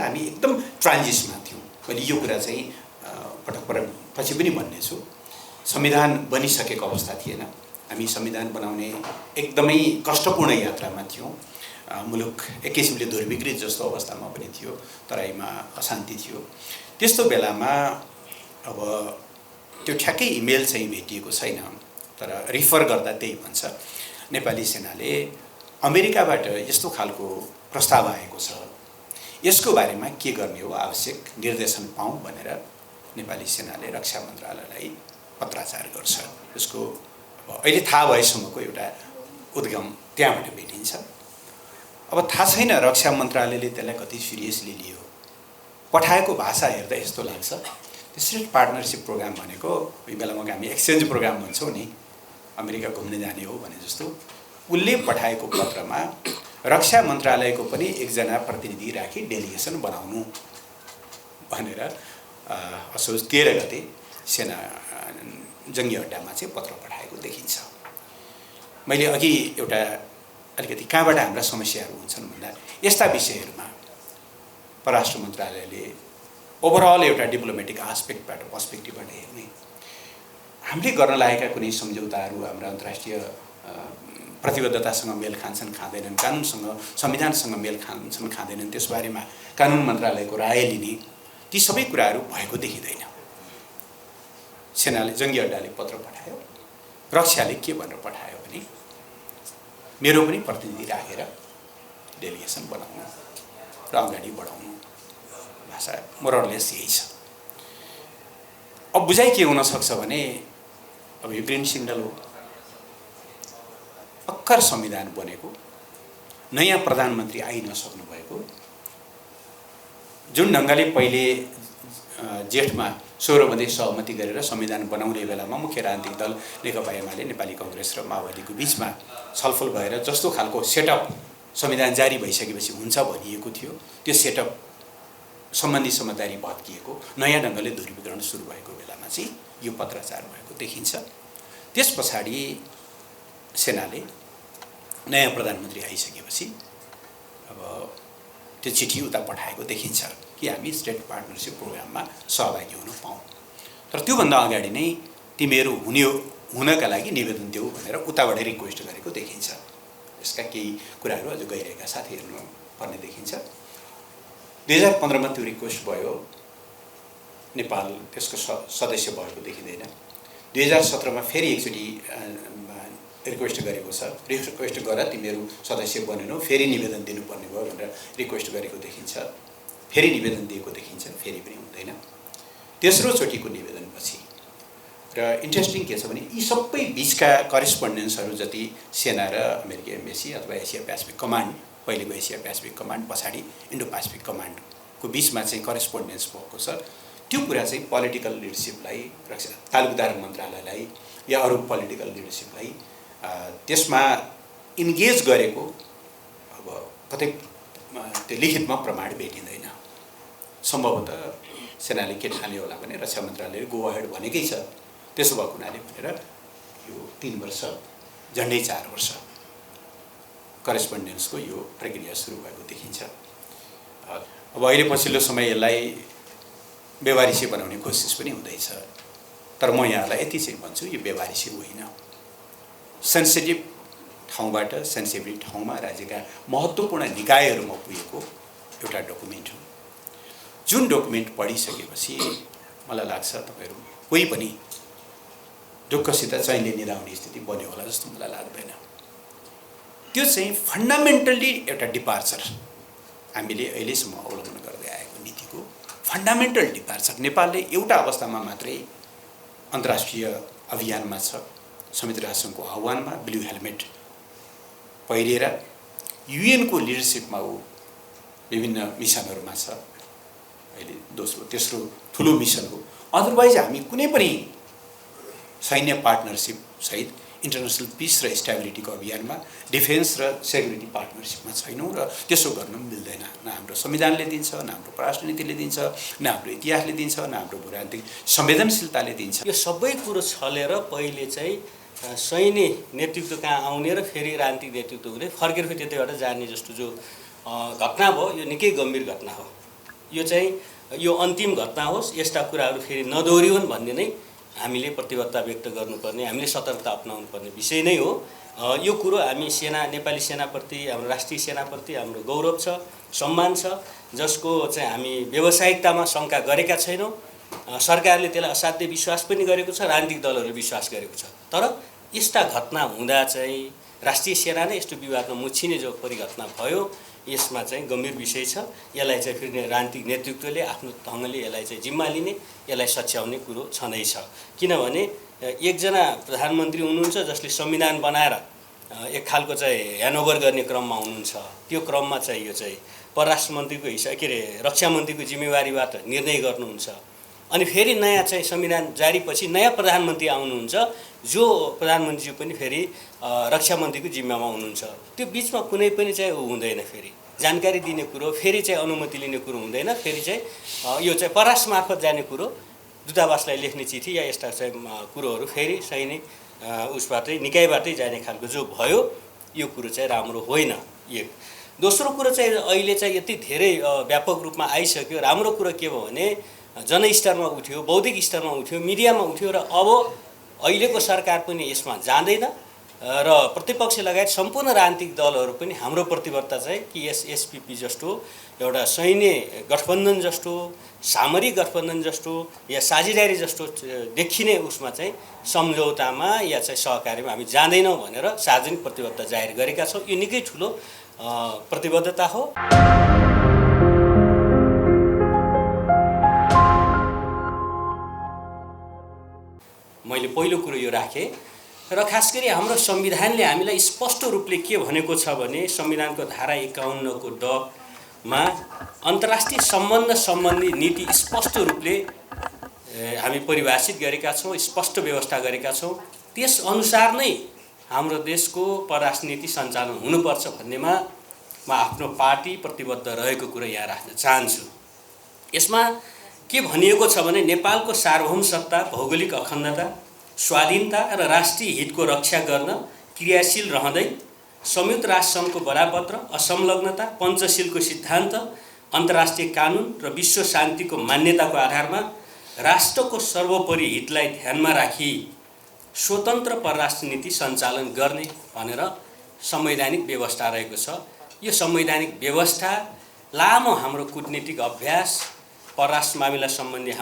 बेला हामी एकदम ट्रान्जिसमा थियौँ। मैले यो कुरा चाहिँ पटक पछि पनि भन्नेछु। संविधान बनिसकेको अवस्था थिएन। हामी संविधान बनाउने एकदमै कष्टपूर्ण यात्रामा थियौँ। मुलुक एक किसिमले दुर्विकृत जस्तो अवस्थामा पनि थियो, तराईमा अशान्ति थियो। त्यस्तो बेलामा अब त्यो ठ्याक्कै इमेल चाहिँ भेटिएको छैन, तर रिफर गर्दा त्यही भन्छ, नेपाली सेनाले अमेरिकाबाट यस्तो खालको प्रस्ताव आएको छ, यसको बारेमा के गर्ने हो, आवश्यक निर्देशन पाऊँ भनेर नेपाली सेनाले रक्षा मन्त्रालयलाई पत्राचार गर्छ। यसको अहिले थाहा भएसम्मको एउटा उद्गम त्यहाँबाट भेटिन्छ। अब थाहा छैन रक्षा मन्त्रालयले त्यसलाई कति सिरियसली लियो। पठाएको भाषा हेर्दा यस्तो लाग्छ स्टेट पार्टनरसिप प्रोग्राम भनेको यो बेलामा हामी एक्सचेन्ज प्रोग्राम भन्छौँ नि, अमेरिका घुम्न जाने हो भने जस्तो। उसले पठाएको पत्रमा रक्षा मन्त्रालयको पनि एकजना प्रतिनिधि राखी डेलिगेसन बनाउनु भनेर असोज 13 गते सेना जङ्गी अड्डामा चाहिँ पत्र पठाएको देखिन्छ। मैले अघि एउटा अलिकति कहाँबाट हाम्रा समस्याहरू हुन्छन् भन्दा यस्ता विषयहरूमा परराष्ट्र मन्त्रालयले ओभरअल एउटा डिप्लोमेटिक आस्पेक्टबाट पर्सपेक्टिभबाट हेर्ने, हामीले गर्न लागेका कुनै सम्झौताहरू हाम्रा अन्तर्राष्ट्रिय प्रतिबद्धतासँग मेल खान्छन् खाँदैनन्, कानुनसँग संविधानसँग मेल खान्छन् खाँदैनन्, त्यसबारेमा कानुन मन्त्रालयको राय लिने, ती सबै कुराहरू भएको देखिँदैन। सेनाले जङ्गी अड्डाले पत्र पठायो, रक्षाले के भनेर पठायो भने मेरो पनि प्रतिनिधि राखेर डेलिगेसन बनाउनु र अगाडि बढाउनु। भाषा मोरलेस यही छ। अब बुझाइ के हुन सक्छ भने अब यो ग्रिन सिग्नल हो, भर्खर संविधान बनेको, नयाँ प्रधानमन्त्री आइ नसक्नु भएको, जुन ढङ्गले पहिले जेठमा 16 मध्ये सहमति गरेर संविधान बनाउने बेलामा मुख्य राजनीतिक दल नेकपा एमाले, नेपाली कांग्रेस र माओवादीको बीचमा छलफल भएर जस्तो खालको सेटअप संविधान जारी भइसकेपछि हुन्छ भनिएको थियो, त्यो सेटअप सम्बन्धी समझदारी भत्किएको, नयाँ ढङ्गले ध्रुवीकरण सुरु भएको बेलामा चाहिँ यो पत्राचार भएको देखिन्छ। त्यस पछाडि सेनाले नयाँ प्रधानमन्त्री आइसकेपछि अब त्यो चिठी उता पठाएको देखिन्छ कि हामी स्टेट पार्टनरसिप प्रोग्राममा सहभागी हुन पाऊँ। तर त्योभन्दा अगाडि नै तिमीहरू हुनका लागि निवेदन देऊ भनेर उताबाट रिक्वेस्ट गरेको देखिन्छ। यसका केही कुराहरू अझ गइरहेका साथ हेर्नु पर्ने देखिन्छ। 2015 मा त्यो रिक्वेस्ट भयो, नेपाल त्यसको सदस्य भएको देखिँदैन। 2017 मा फेरि एकचोटि रिक्वेस्ट गरेको छ, रिक्वेस्ट गर तिमीहरू सदस्य बनेनौ, फेरि निवेदन दिनुपर्ने भयो भनेर रिक्वेस्ट गरेको देखिन्छ। फेरि निवेदन दिएको देखिन्छ, फेरि पनि हुँदैन। तेस्रो चोटिको निवेदनपछि र इन्ट्रेस्टिङ के छ भने यी सबै बीचका करेस्पोन्डेन्सहरू जति सेना र अमेरिकी एम्बेसी अथवा एसिया पेसिफिक कमान्ड, पहिलेको एसिया पेसिफिक कमान्ड पछाडि इन्डो पेसिफिक कमान्डको बीचमा चाहिँ करेस्पोन्डेन्स भएको छ, त्यो कुरा चाहिँ पोलिटिकल लिडरसिपलाई, रक्षा तालुकदार मन्त्रालयलाई या अरू पोलिटिकल लिडरसिपलाई त्यसमा इन्गेज गरेको अब कतै त्यो लिखितमा प्रमाण भेटिँदैन। सम्भवतः सेनाले के ठान्यो होला भने रक्षा मन्त्रालयले गो अहेड भनेकै छ, त्यसो भएको हुनाले भनेर यो 3 वर्ष झन्डै 4 वर्ष करेस्पोन्डेन्सको यो प्रक्रिया सुरु भएको देखिन्छ। अब अहिले पछिल्लो समय यसलाई व्यवहारिसी बनाउने कोसिस पनि हुँदैछ, तर म यहाँलाई यति चाहिँ भन्छु यो व्यवहारिसी होइन। सेन्सिटिभ ठाउँबाट सेन्सिटिभ ठाउँमा राज्यका महत्त्वपूर्ण निकायहरूमा पुगेको एउटा डकुमेन्ट हो, जुन डकुमेन्ट पढिसकेपछि मलाई लाग्छ तपाईहरु कोही पनि ढुक्कसित चैनले निदाउने स्थिति बन्यो होला जस्तो मलाई लाग्दैन। त्यो चाहिँ फन्डामेन्टल्ली एउटा डिपार्चर, हामीले अहिलेसम्म अवलम्बन गर्दै आएको नीतिको फन्डामेन्टल डिपार्चर। नेपालले एउटा अवस्थामा मात्रै अन्तर्राष्ट्रिय अभियानमा छ, संयुक्त राष्ट्रसङ्घको आह्वानमा ब्लू हेलमेट पहिरेर युएनको लिडरसिपमा ऊ विभिन्न मिसनहरुमा छ। अहिले दोस्रो तेस्रो ठुलो मिसन हो। अदरवाइज हामी कुनै पनि सैन्य पार्टनरशिप सहित इन्टरनेशनल पीस र स्टेबिलिटीको अभियानमा डिफेन्स र सेक्युरिटी पार्टनरशिपमा छैनौं र त्यसो गर्न मिल्दैन। न हाम्रो संविधानले दिन्छ, न हाम्रो परराष्ट्र नीतिले दिन्छ, न हाम्रो इतिहासले दिन्छ, न हाम्रो भूराजनीतिक संवेदनशीलताले दिन्छ। यो सबै कुरो छलेर पहिले चाहिँ सैन्य नेतृत्व कहाँ आउने र फेरि राजनीतिक नेतृत्व हुने फर्केर फेरि त्यतैबाट जाने जस्तो जो घटना भयो, यो निकै गम्भीर घटना हो। यो चाहिँ यो अन्तिम घटना होस्, यस्ता कुराहरू फेरि नदोहोरिउन् भन्ने नै हामीले प्रतिबद्धता व्यक्त गर्नुपर्ने, हामीले सतर्कता अपनाउनु पर्ने विषय नै हो। यो कुरो हामी नेपाली सेनाप्रति, हाम्रो राष्ट्रिय सेनाप्रति हाम्रो गौरव छ, सम्मान छ, जसको चाहिँ हामी व्यावसायिकतामा शङ्का गरेका छैनौँ। सरकारले त्यसलाई असाध्य विश्वास पनि गरेको छ, राजनीतिक दलहरूले विश्वास गरेको छ। तर यस्ता घटना हुँदा चाहिँ राष्ट्रिय सेना नै यस्तो विवादमा मुछिने जो परिघटना भयो, यसमा चाहिँ गम्भीर विषय छ। यसलाई चाहिँ फेरि राजनीतिक नेतृत्वले आफ्नो ढङ्गले यसलाई चाहिँ जिम्मा लिने, यसलाई सच्याउने कुरो छँदैछ। किनभने एकजना प्रधानमन्त्री हुनुहुन्छ जसले संविधान बनाएर एक खालको चाहिँ ह्यान्डओभर गर्ने क्रममा हुनुहुन्छ। त्यो क्रममा चाहिँ यो चाहिँ परराष्ट्र मन्त्रीको रक्षा मन्त्रीको जिम्मेवारीबाट निर्णय गर्नुहुन्छ। अनि फेरि नयाँ चाहिँ संविधान जारीपछि नयाँ प्रधानमन्त्री आउनुहुन्छ, जो प्रधानमन्त्रीज्यू पनि फेरि रक्षा मन्त्रीको जिम्मामा हुनुहुन्छ। त्यो बिचमा कुनै पनि चाहिँ हुँदैन, फेरि जानकारी दिने कुरो, फेरि चाहिँ अनुमति लिने कुरो हुँदैन। फेरि चाहिँ यो चाहिँ परराष्ट्र मार्फत जाने कुरो, दूतावासलाई लेख्ने चिठी या यस्ता चाहिँ कुरोहरू फेरि सैनिक उसबाटै निकायबाटै जाने खालको जो भयो, यो कुरो चाहिँ राम्रो होइन। एक दोस्रो कुरो चाहिँ अहिले चाहिँ यति धेरै व्यापक रूपमा आइसक्यो। राम्रो कुरो के भयो भने जनस्तरमा उठ्यो, बौद्धिक स्तरमा उठ्यो, मिडियामा उठ्यो र अब अहिलेको सरकार पनि यसमा जाँदैन र प्रतिपक्ष लगायत सम्पूर्ण राजनीतिक दलहरू पनि हाम्रो प्रतिबद्धता चाहिँ कि यस एसपीपी जस्तो एउटा सैन्य गठबन्धन जस्तो, सामरिक गठबन्धन जस्तो या साझेदारी जस्तो देखिने उसमा चाहिँ सम्झौतामा या चाहिँ सहकार्यमा हामी जाँदैनौँ भनेर सार्वजनिक प्रतिबद्धता जाहेर गरेका छौँ। यो निकै ठुलो प्रतिबद्धता हो। मैले पहिलो कुरो यो राखेँ र खास गरी हाम्रो संविधानले हामीलाई स्पष्ट रूपले के भनेको छ भने संविधानको धारा 51 को मा अन्तर्राष्ट्रिय सम्बन्ध सम्बन्धी नीति स्पष्ट रूपले हामी परिभाषित गरेका छौँ, स्पष्ट व्यवस्था गरेका छौँ। त्यसअनुसार नै हाम्रो देशको परराष्ट्र नीति सञ्चालन हुनुपर्छ भन्नेमा म आफ्नो पार्टी प्रतिबद्ध रहेको कुरा यहाँ राख्न चाहन्छु। यसमा के भनिएको छ भने नेपालको सार्वभौम सत्ता, भौगोलिक अखण्डता, स्वाधीनता र राष्ट्रिय हितको रक्षा गर्न क्रियाशील रहँदै संयुक्त राष्ट्रसङ्घको बरापत्र, असंलग्नता, पञ्चशीलको सिद्धान्त, अन्तर्राष्ट्रिय कानुन र विश्व शान्तिको मान्यताको आधारमा राष्ट्रको सर्वोपरि हितलाई ध्यानमा राखी स्वतन्त्र परराष्ट्र नीति सञ्चालन गर्ने भनेर संवैधानिक व्यवस्था रहेको छ। यो संवैधानिक व्यवस्था लामो हाम्रो कूटनीतिक अभ्यास, परराष्ट्र मामिला सम्बन्धी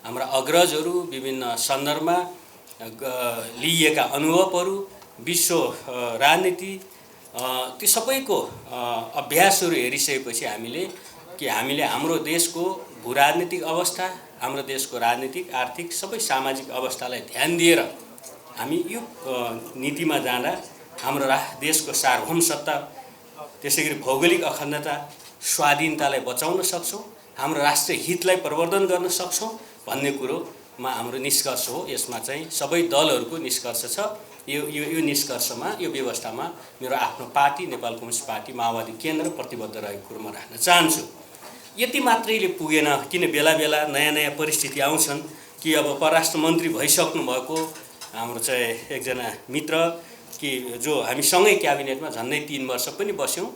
हाम्रा अग्रजहरू विभिन्न सन्दर्भमा लिइएका अनुभवहरू, विश्व राजनीति, ती सबैको अभ्यासहरू हेरिसकेपछि हामीले हाम्रो देशको भूराजनीतिक अवस्था, हाम्रो देशको राजनीतिक, आर्थिक सबै सामाजिक अवस्थालाई ध्यान दिएर हामी यो नीतिमा जाँदा हाम्रो देशको सार्वभौम सत्ता, त्यसैगरी भौगोलिक अखण्डता, स्वाधीनतालाई बचाउन सक्छौँ, हाम्रो राष्ट्रिय हितलाई प्रवर्धन गर्न सक्छौँ भन्ने कुरोमा हाम्रो निष्कर्ष हो। यसमा चाहिँ सबै दलहरूको निष्कर्ष छ। यो निष्कर्षमा, यो व्यवस्थामा मेरो आफ्नो पार्टी नेपाल कम्युनिस्ट पार्टी माओवादी केन्द्र प्रतिबद्ध रहेको कुरो म राख्न चाहन्छु। यति मात्रैले पुगेन, किन बेला बेला नयाँ नयाँ परिस्थिति आउँछन् कि अब परराष्ट्र मन्त्री भइसक्नु भएको हाम्रो चाहिँ एकजना मित्र कि जो हामी सँगै क्याबिनेटमा झन्डै 3 वर्ष पनि बस्यौँ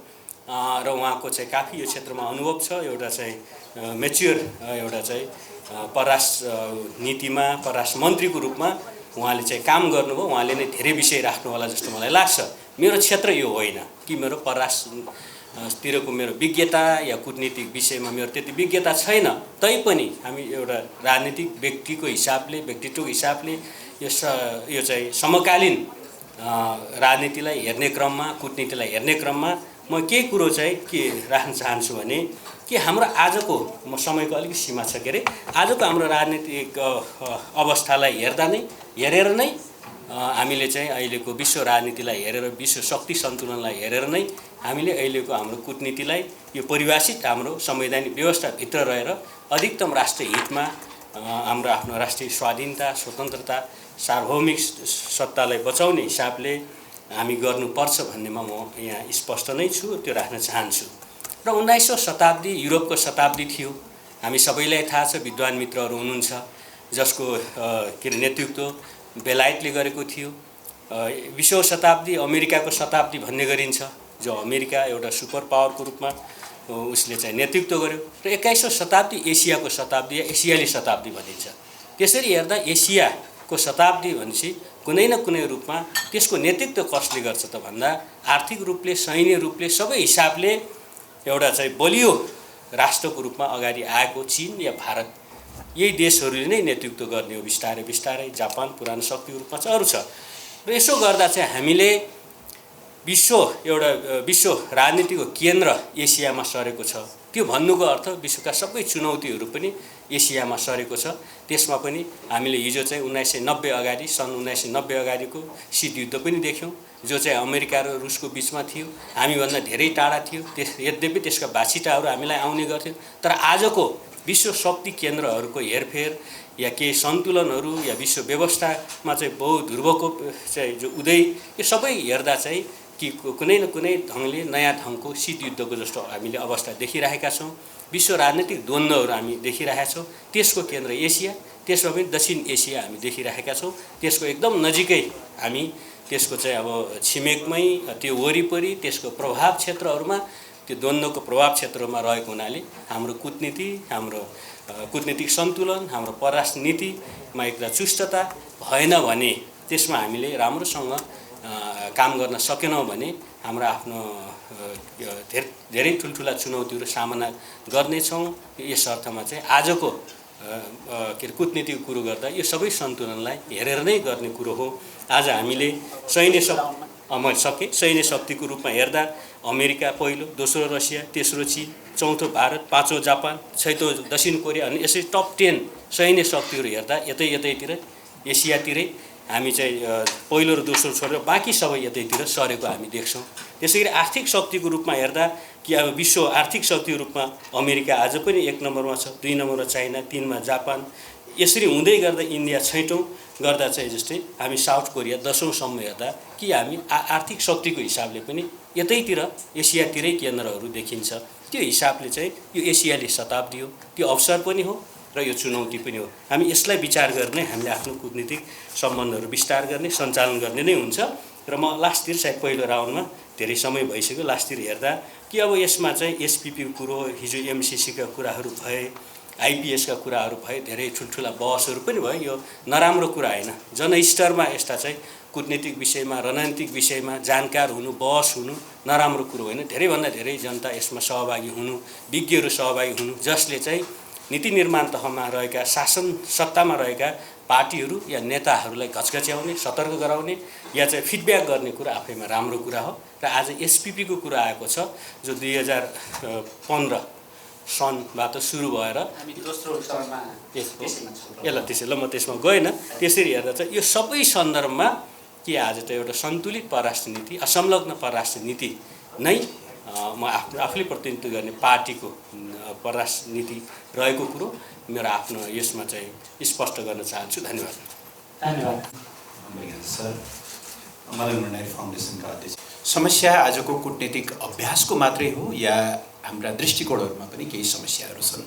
र उहाँको चाहिँ काफी यो क्षेत्रमा अनुभव छ। एउटा चाहिँ मेच्योर एउटा चाहिँ परराष्ट्र नीतिमा परराष्ट्र मन्त्रीको रूपमा उहाँले चाहिँ काम गर्नुभयो। उहाँले नै धेरै विषय राख्नु होला जस्तो मलाई लाग्छ। मेरो क्षेत्र यो होइन कि मेरो परराष्ट्रतिरको मेरो विज्ञता या कूटनीतिक विषयमा मेरो त्यति विज्ञता छैन। तैपनि हामी एउटा राजनीतिक व्यक्तित्वको हिसाबले यो चाहिँ समकालीन राजनीतिलाई हेर्ने क्रममा, कूटनीतिलाई हेर्ने क्रममा म केही कुरो चाहिँ के राख्न चाहन्छु भने कि हाम्रो आजको म समयको अलिकति सीमा छ के अरे, आजको हाम्रो राजनीतिक अवस्थालाई हेरेर नै हामीले चाहिँ अहिलेको विश्व राजनीतिलाई हेरेर, विश्व शक्ति सन्तुलनलाई हेरेर नै हामीले अहिलेको हाम्रो कूटनीतिलाई यो परिभाषित हाम्रो संवैधानिक व्यवस्थाभित्र रहेर अधिकतम राष्ट्रिय हितमा हाम्रो आफ्नो राष्ट्रिय स्वाधीनता, स्वतन्त्रता, सार्वभौमिक सत्तालाई बचाउने हिसाबले हामी गर्नुपर्छ भन्नेमा म यहाँ स्पष्ट नै छु, त्यो राख्न चाहन्छु। र 19औं शताब्दी युरोपको शताब्दी थियो। हामी सबैलाई थाहा छ, विद्वान मित्रहरू हुनुहुन्छ जसको नेतृत्व बेलायतले गरेको थियो। 20औं शताब्दी अमेरिकाको शताब्दी भन्ने गरिन्छ, जो अमेरिका एउटा सुपर पावरको रूपमा उसले चाहिँ नेतृत्व गर्यो र 21औं शताब्दी एसियाको शताब्दी या एसियाली शताब्दी भनिन्छ। त्यसरी हेर्दा एसियाको शताब्दी भनेपछि कुनै न कुनै रूपमा त्यसको नेतृत्व कसले गर्छ त भन्दा आर्थिक रूपले, सैन्य रूपले, सबै हिसाबले एउटा चाहिँ बलियो राष्ट्रको रूपमा अगाडि आएको चीन या भारत, यही देशहरूले नै नेतृत्व गर्ने हो बिस्तारै बिस्तारै। जापान पुरानो शक्तिको रूपमा चाहिँ अरू छ र यसो गर्दा चाहिँ हामीले विश्व राजनीतिको केन्द्र एसियामा सरेको छ। त्यो भन्नुको अर्थ विश्वका सबै चुनौतीहरू पनि एसियामा सरेको छ। त्यसमा पनि हामीले हिजो चाहिँ 1990 अगाडि, सन् 1990 अगाडिको शीत युद्ध पनि देख्यौँ, जो चाहिँ अमेरिका र रुसको बिचमा थियो। हामीभन्दा धेरै टाढा थियो, यद्यपि त्यसका बाछिटाहरू हामीलाई आउने गर्थ्यो। तर आजको विश्व शक्ति केन्द्रहरूको हेरफेर या केही सन्तुलनहरू या विश्व व्यवस्थामा चाहिँ बहुध्रुवको चाहिँ जो उदय, यो सबै हेर्दा चाहिँ कि कुनै न कुनै ढङ्गले नयाँ ढङ्गको शीत युद्धको जस्तो हामीले अवस्था देखिरहेका छौँ। विश्व राजनीतिक द्वन्द्वहरू हामी देखिरहेका छौँ। त्यसको केन्द्र एसिया, त्यसमा पनि दक्षिण एसिया हामी देखिरहेका छौँ। त्यसको एकदम नजिकै हामी त्यसको चाहिँ अब छिमेकमै त्यो वरिपरि त्यसको प्रभाव क्षेत्रहरूमा, त्यो द्वन्द्वको प्रभाव क्षेत्रमा रहेको हुनाले हाम्रो कूटनीति, हाम्रो कूटनीतिक सन्तुलन, हाम्रो परराष्ट्र नीतिमा एकदम चुस्तता भएन भने, त्यसमा हामीले राम्रोसँग काम गर्न सकेनौँ भने हाम्रो आफ्नो धेरै ठुल्ठुला चुनौतीहरू सामना गर्नेछौँ। यस अर्थमा चाहिँ आजको के अरे कूटनीतिको कुरो गर्दा यो सबै सन्तुलनलाई हेरेर नै गर्ने कुरो हो। आज हामीले सैन्य शक्तिको रूपमा हेर्दा अमेरिका पहिलो, दोस्रो रसिया, तेस्रो चीन, चौथो भारत, पाँचौँ जापान, छैटौँ दक्षिण कोरिया, अनि यसरी टप 10 सैन्य शक्तिहरू हेर्दा यतैतिर एसियातिरै हामी चाहिँ पहिलो र दोस्रो छोडेर बाँकी सबै यतैतिर सरेको हामी देख्छौँ। त्यसैगरी आर्थिक शक्तिको रूपमा हेर्दा कि अब विश्व आर्थिक शक्तिको रूपमा अमेरिका आज पनि 1 नम्बरमा छ, 2 नम्बरमा चाइना, 3 मा जापान, यसरी हुँदै गर्दा इन्डिया 6औँ गर्दा चाहिँ जस्तै हामी साउथ कोरिया 10औं सम्म हेर्दा कि हामी आर्थिक शक्तिको हिसाबले पनि यतैतिर एसियातिरै केन्द्रहरू देखिन्छ। त्यो हिसाबले चाहिँ यो एसियाली शताब्दी हो, त्यो अवसर पनि हो र यो चुनौती पनि हो। हामी यसलाई विचार गर्ने, हामीले आफ्नो कूटनीतिक सम्बन्धहरू विस्तार गर्ने, सञ्चालन गर्ने नै हुन्छ। र म लास्टतिर सायद पहिलो राउन्डमा धेरै समय भइसक्यो, लास्टतिर हेर्दा कि अब यसमा चाहिँ एसपिपीको कुरो, हिजो एमसिसीका कुराहरू भए, आइपिएसका कुराहरू भए, धेरै ठुल्ठुला बहसहरू पनि भयो। यो नराम्रो कुरा होइन, जनस्तरमा यस्ता चाहिँ कूटनीतिक विषयमा, रणनीतिक विषयमा जानकार हुनु, बहस हुनु नराम्रो कुरो होइन। धेरैभन्दा धेरै जनता यसमा सहभागी हुनु, विज्ञहरू सहभागी हुनु, जसले चाहिँ नीति निर्माण तहमा रहेका, शासन सत्तामा रहेका पार्टीहरू या नेताहरूलाई घचघच्याउने, सतर्क गराउने या चाहिँ फिडब्याक गर्ने कुरा आफैमा राम्रो कुरा हो। र आज एसपिपीको कुरा आएको छ, जो 2015 सनबाट सुरु भएर हामी दोस्रो चरणमा त्यसै ल म त्यसमा गएन। त्यसरी हेर्दा चाहिँ यो सबै सन्दर्भमा कि आज त एउटा सन्तुलित परराष्ट्र नीति, असंलग्न परराष्ट्र नीति नै म आफूले प्रतिनिधित्व गर्ने पार्टीको परराष्ट्र नीति रहेको कुरो मेरो आफ्नो यसमा चाहिँ स्पष्ट गर्न चाहन्छु। धन्यवाद। सर, मदन भण्डारी फाउन्डेसनका अध्यक्ष, समस्या आजको कूटनीतिक अभ्यासको मात्रै हो या हाम्रा दृष्टिकोणहरूमा पनि केही समस्याहरू छन्?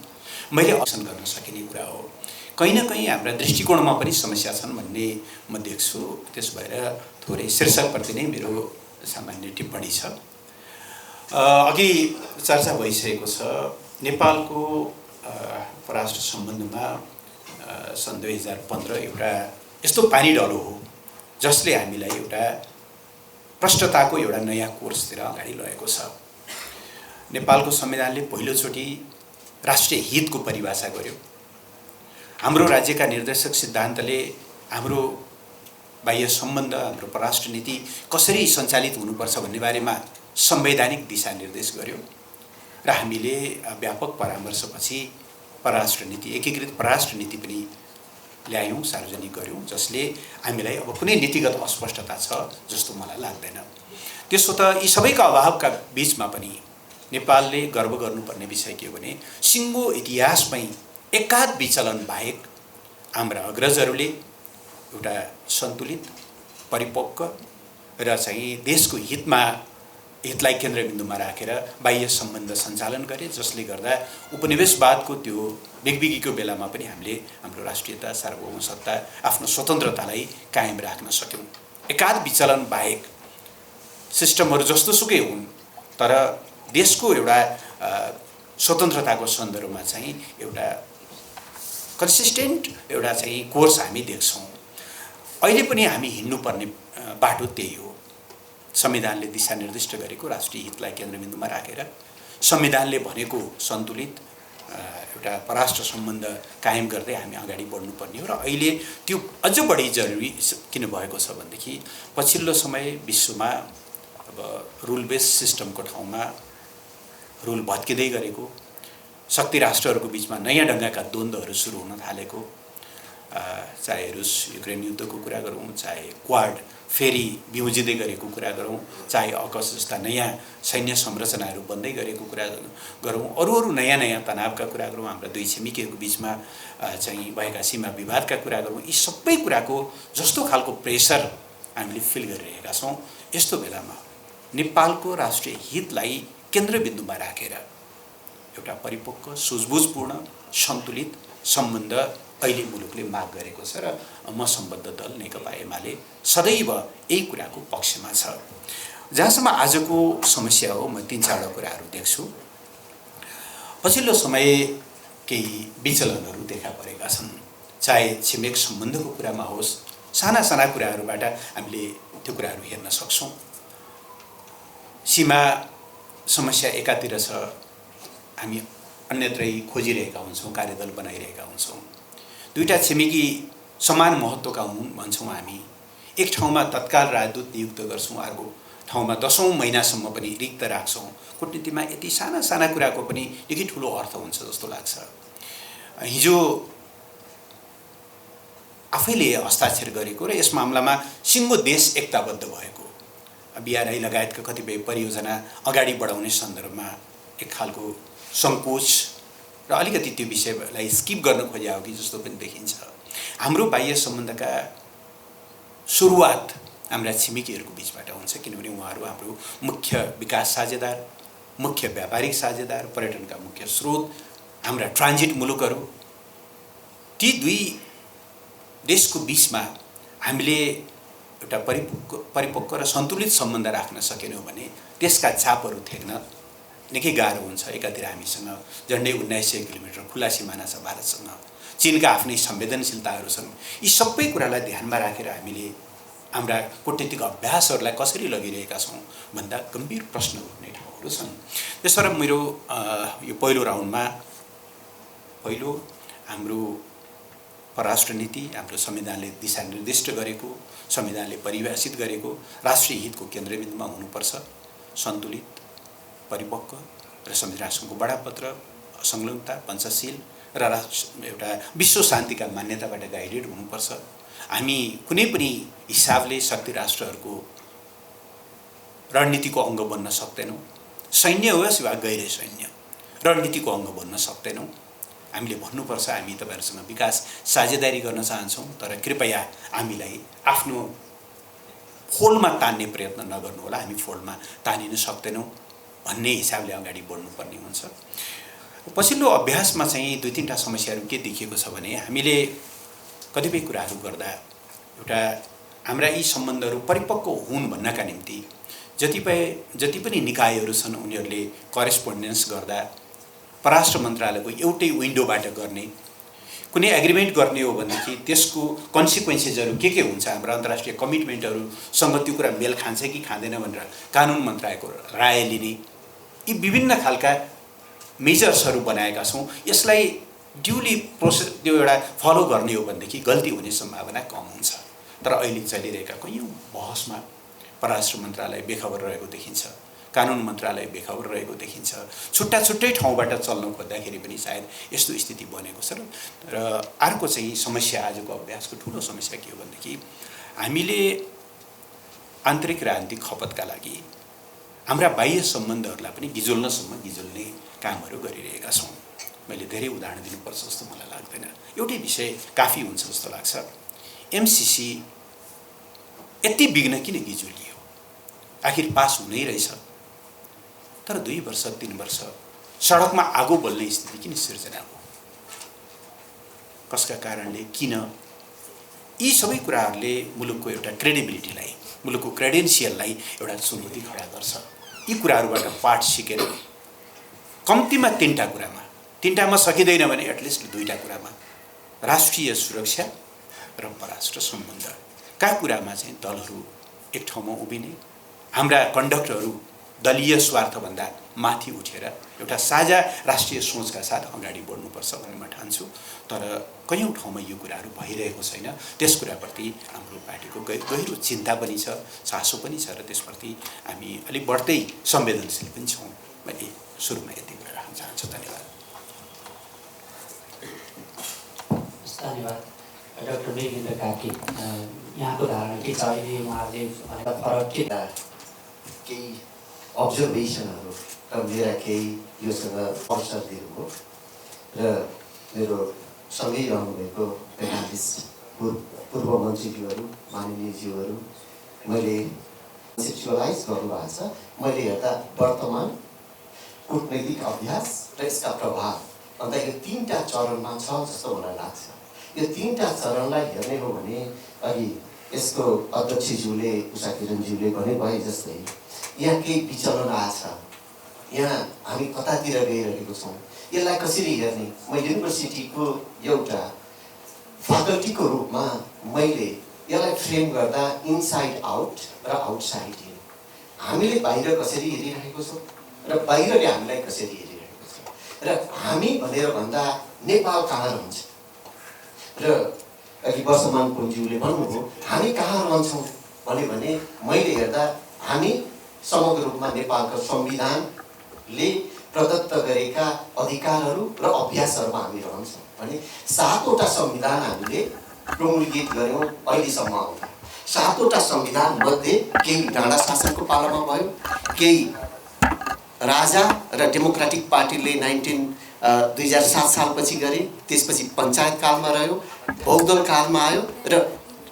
मैले असन गर्न सकिने कुरा हो, कहीँ न कहीँ हाम्रा दृष्टिकोणमा पनि समस्या छन् भन्ने म देख्छु। त्यसो भएर थोरै शीर्षकप्रति नै मेरो सामान्य टिप्पणी छ। अघि चर्चा भइसकेको छ, नेपालको परराष्ट्र सम्बन्धमा सन् 2015 एउटा यस्तो पानी ढलो हो जसले हामीलाई एउटा प्रष्टताको एउटा नयाँ कोर्सतिर अगाडि लगेको छ। नेपालको संविधानले पहिलोचोटि राष्ट्रिय हितको परिभाषा गर्यो। हाम्रो राज्यका निर्देशक सिद्धान्तले हाम्रो बाह्य सम्बन्ध, हाम्रो परराष्ट्र नीति कसरी सञ्चालित हुनुपर्छ भन्ने बारेमा संवैधानिक दिशानिर्देश गर्यो र हामीले व्यापक परामर्शपछि परराष्ट्र नीति, एकीकृत परराष्ट्र नीति पनि ल्यायौँ, सार्वजनिक गर्यौँ, जसले हामीलाई अब कुनै नीतिगत अस्पष्टता छ जस्तो मलाई लाग्दैन। त्यसो त यी सबैका अभावका बीचमा पनि नेपालले गर्व गर्नुपर्ने विषय के हो भने सिङ्गो इतिहासमै एकाध विचलन बाहेक हाम्रा अग्रजहरूले एउटा सन्तुलित, परिपक्व र चाहिँ देशको हितलाई केन्द्रबिन्दुमा राखेर बाह्य सम्बन्ध सञ्चालन गरे, जसले गर्दा उपनिवेशवादको त्यो बिगबिगीको बेलामा पनि हामीले हाम्रो राष्ट्रियता, सार्वभौमसत्ता, आफ्नो स्वतन्त्रतालाई कायम राख्न सक्यौँ। एकाध विचलन बाहेक सिस्टमहरू जस्तोसुकै हुन्, तर देशको एउटा स्वतन्त्रताको सन्दर्भमा चाहिँ एउटा कन्सिस्टेन्ट एउटा चाहिँ कोर्स हामी देख्छौँ। अहिले पनि हामी हिँड्नुपर्ने बाटो त्यही हो। संविधानले दिशानिर्दिष्ट गरेको राष्ट्रिय हितलाई केन्द्रबिन्दुमा राखेर संविधानले भनेको सन्तुलित एउटा परराष्ट्र सम्बन्ध कायम गर्दै हामी अगाडि बढ्नुपर्ने हो। र अहिले त्यो अझ बढी जरुरी किन भएको छ भनेदेखि पछिल्लो समय विश्वमा अब रुल बेस सिस्टमको ठाउँमा रुल भत्किँदै गरेको, शक्ति राष्ट्रहरूको बिचमा नयाँ ढङ्गका द्वन्द्वहरू सुरु हुन थालेको, चाहे रुस युक्रेन युद्धको कुरा गरौँ, चाहे क्वाड फेरि बिउजिँदै गरेको कुरा गरौँ, चाहे अकस जस्ता नयाँ सैन्य संरचनाहरू बन्दै गरेको कुरा गरौँ, अरू नयाँ नयाँ तनावका कुरा गरौँ, हाम्रा दुई छिमेकीहरूको बिचमा चाहिँ भएका सीमा विवादका कुरा गरौँ, यी सबै कुराको जस्तो खालको प्रेसर हामीले फिल गरिरहेका छौँ। यस्तो बेलामा नेपालको राष्ट्रिय हितलाई केन्द्रबिन्दुमा राखेर एउटा परिपक्व सुझबुझपूर्ण सन्तुलित सम्बन्ध अहिले मुलुकले माग गरेको छ र म सम्बद्ध दल नेकपा एमाले सदैव यही कुराको पक्षमा छ। जहाँसम्म आजको समस्या हो, म 3-4 कुराहरू देख्छु। पछिल्लो समय केही विचलनहरू देखा परेका छन्, चाहे छिमेक सम्बन्धको कुरामा होस्, साना साना कुराहरूबाट हामीले त्यो कुराहरू हेर्न सक्छौँ। सीमा समस्या एकातिर छ, हामी अन्यत्रै खोजिरहेका हुन्छौँ, कार्यदल बनाइरहेका हुन्छौँ। दुईटा छिमेकी समान महत्त्वका हुन् भन्छौँ हामी। एक ठाउँमा तत्काल राजदूत नियुक्त गर्छौँ, अर्को ठाउँमा 10औं महिनासम्म पनि रिक्त राख्छौँ। कूटनीतिमा यति साना साना कुराको पनि निकै ठुलो अर्थ हुन्छ जस्तो लाग्छ। हिजो आफैले हस्ताक्षर गरेको र यस मामलामा सिङ्गो देश एकताबद्ध भएको BRI लगायतका कतिपय परियोजना अगाडि बढाउने सन्दर्भमा एक खालको सङ्कोच र अलिकति त्यो विषयलाई स्किप गर्न खोजिया हो कि जस्तो पनि देखिन्छ। हाम्रो बाह्य सम्बन्धका सुरुवात हाम्रा छिमेकीहरूको बिचबाट हुन्छ, किनभने उहाँहरू हाम्रो मुख्य विकास साझेदार, मुख्य व्यापारिक साझेदार, पर्यटनका मुख्य स्रोत, हाम्रा ट्रान्जिट मुलुकहरू। ती दुई देशको बिचमा हामीले एउटा परिपक्व र सन्तुलित सम्बन्ध राख्न सकेनौँ भने त्यसका चापहरू थेक्न निकै गाह्रो हुन्छ। एकातिर हामीसँग झन्डै 1900 किलोमिटर खुला सिमाना छ भारतसँग, चीनका आफ्नै संवेदनशीलताहरू छन्। यी सबै कुरालाई ध्यानमा राखेर हामीले हाम्रा कूटनीतिक अभ्यासहरूलाई कसरी लगिरहेका छौँ भन्दा गम्भीर प्रश्न उठ्ने ठाउँहरू छन्। त्यसबाट मेरो यो पहिलो राउन्डमा पहिलो हाम्रो परराष्ट्र नीति, हाम्रो संविधानले दिशानिर्दिष्ट गरेको, संविधानले परिभाषित गरेको राष्ट्रिय हितको केन्द्रबिन्दुमा हुनुपर्छ, सन्तुलित, परिपक्व र संविधानको बडापत्र, संलग्नता, पञ्चशील र एउटा विश्व शान्तिका मान्यताबाट गाइडेड हुनुपर्छ। हामी कुनै पनि हिसाबले शक्ति राष्ट्रहरूको रणनीतिको अङ्ग बन्न सक्दैनौँ। सैन्य होस् वा गैर सैन्य, रणनीतिको अङ्ग बन्न सक्दैनौँ। हामीले भन्नुपर्छ हामी तपाईँहरूसँग विकास साझेदारी गर्न चाहन्छौँ, तर कृपया हामीलाई आफ्नो फोल्डमा तान्ने प्रयत्न नगर्नुहोला, हामी फोल्डमा तानिन सक्दैनौँ भन्ने हिसाबले अगाडि बढ्नुपर्ने हुन्छ। पछिल्लो अभ्यासमा चाहिँ 2-3टा समस्याहरू के देखिएको छ भने हामीले कतिपय कुराहरू गर्दा एउटा हाम्रा यी सम्बन्धहरू परिपक्व हुन् भन्नका निम्ति जति पनि निकायहरू छन् उनीहरूले करेस्पोन्डेन्स गर्दा परराष्ट्र मन्त्रालयको एउटै विन्डोबाट गर्ने, कुनै एग्रिमेन्ट गर्ने हो भनेदेखि त्यसको कन्सिक्वेन्सेसहरू के हुन्छ, हाम्रो अन्तर्राष्ट्रिय कमिटमेन्टहरूसँग त्यो कुरा मेल खान्छ कि खाँदैन भनेर कानुन मन्त्रालयको राय लिने, यी विभिन्न खालका मेजर्सहरू बनाएका छौँ। यसलाई ड्युली त्यो एउटा फलो गर्ने हो भनेदेखि गल्ती हुने सम्भावना कम हुन्छ। तर अहिले चलिरहेका कैयौँ बहसमा परराष्ट्र मन्त्रालय बेखबर रहेको देखिन्छ, कानुन मन्त्रालय बेखबर रहेको देखिन्छ। छुट्टै ठाउँबाट चल्न खोज्दाखेरि पनि सायद यस्तो स्थिति बनेको छ। र अर्को चाहिँ समस्या, आजको अभ्यासको ठुलो समस्या के हो भनेदेखि हामीले आन्तरिक राजनीतिक खपतका लागि हाम्रा बाह्य सम्बन्धहरूलाई पनि गिजोल्ने कामहरू गरिरहेका छौँ। मैले धेरै उदाहरण दिनुपर्छ जस्तो मलाई लाग्दैन, एउटै विषय काफी हुन्छ जस्तो लाग्छ। MCC यति बिघ्न किन गिजोलियो? आखिर पास हुनै रहेछ, तर 2 वर्ष 3 वर्ष सडकमा आगो बल्ने स्थिति किन सिर्जना हो? कसका कारणले, किन? यी सबै कुराहरूले मुलुकको एउटा क्रेडिबिलिटीलाई, मुलुकको क्रेडेन्सियललाई एउटा चुनौती खडा गर्छ। यी कुराहरूबाट पाठ सिकेर कम्तीमा 3टा कुरामा, 3टामा सकिँदैन भने एटलिस्ट 2टा कुरामा राष्ट्रिय सुरक्षा र परराष्ट्र सम्बन्धका कुरामा चाहिँ दलहरू एक ठाउँमा उभिने, हाम्रा कन्डक्टरहरू दलीय स्वार्थभन्दा माथि उठेर एउटा साझा राष्ट्रिय सोचका साथ अगाडि बढ्नुपर्छ भन्ने म ठान्छु। तर कयौँ ठाउँमा यो कुराहरू भइरहेको छैन। त्यस कुराप्रति हाम्रो पार्टीको गहिरो चिन्ता पनि छ, चासो पनि छ र त्यसप्रति हामी अलिक बढ्दै संवेदनशील पनि छौँ। मैले सुरुमा यति कुरा राख्न चाहन्छु। धन्यवाद। धन्यवाद डाक्टर वीरेन्द्र कार्की। यहाँको धारणा के छ? अहिले उहाँहरूले भनेका फरक के केही अब्जर्भेसनहरू र मेरा केही योसँग अवसर दिनुभयो र मेरो सँगै रहनुभएको पेनालिस्ट पूर्व मन्त्रीज्यूहरू, माननीयज्यूहरू, मैले कन्सेप्चुअलाइज गर्नुभएको छ। मैले हेर्दा वर्तमान कूटनैतिक अभ्यास र यसका प्रभाव अन्त यो 3टा चरणमा छ जस्तो मलाई लाग्छ। यो 3टा चरणलाई हेर्ने हो भने अघि यसको अध्यक्षज्यूले, उषा किरणज्यूले भने भए जस्तै यहाँ केही विचलन आछ। यहाँ हामी कतातिर गइरहेको छौँ, यसलाई कसरी हेर्ने? म युनिभर्सिटीको एउटा फ्याकल्टीको रूपमा मैले यसलाई फ्रेम गर्दा इनसाइड आउट र आउटसाइड इन, हामीले बाहिर कसरी हेरिरहेको छौँ र बाहिरले हामीलाई कसरी हेरिरहेको छ, र हामी भनेर भन्दा नेपाल कहाँ रहन्छ। र अघि वर्षमान पुञ्ज्यूले भन्नुभयो हामी कहाँ रहन्छौँ भने मैले हेर्दा हामी समग्र रूपमा नेपालको संविधानले प्रदत्त गरेका अधिकारहरू र अभ्यासहरूमा हामी रहन्छौँ भने 7वटा संविधान हामीले प्रोमुलगेट गऱ्यौँ अहिलेसम्म आउँदा। 7वटा संविधान मध्ये केही डाँडा शासनको पालामा भयो, केही राजा र डेमोक्रेटिक पार्टीले 2007 सालपछि गरे, त्यसपछि पञ्चायत कालमा रह्यो, बहुदल कालमा आयो र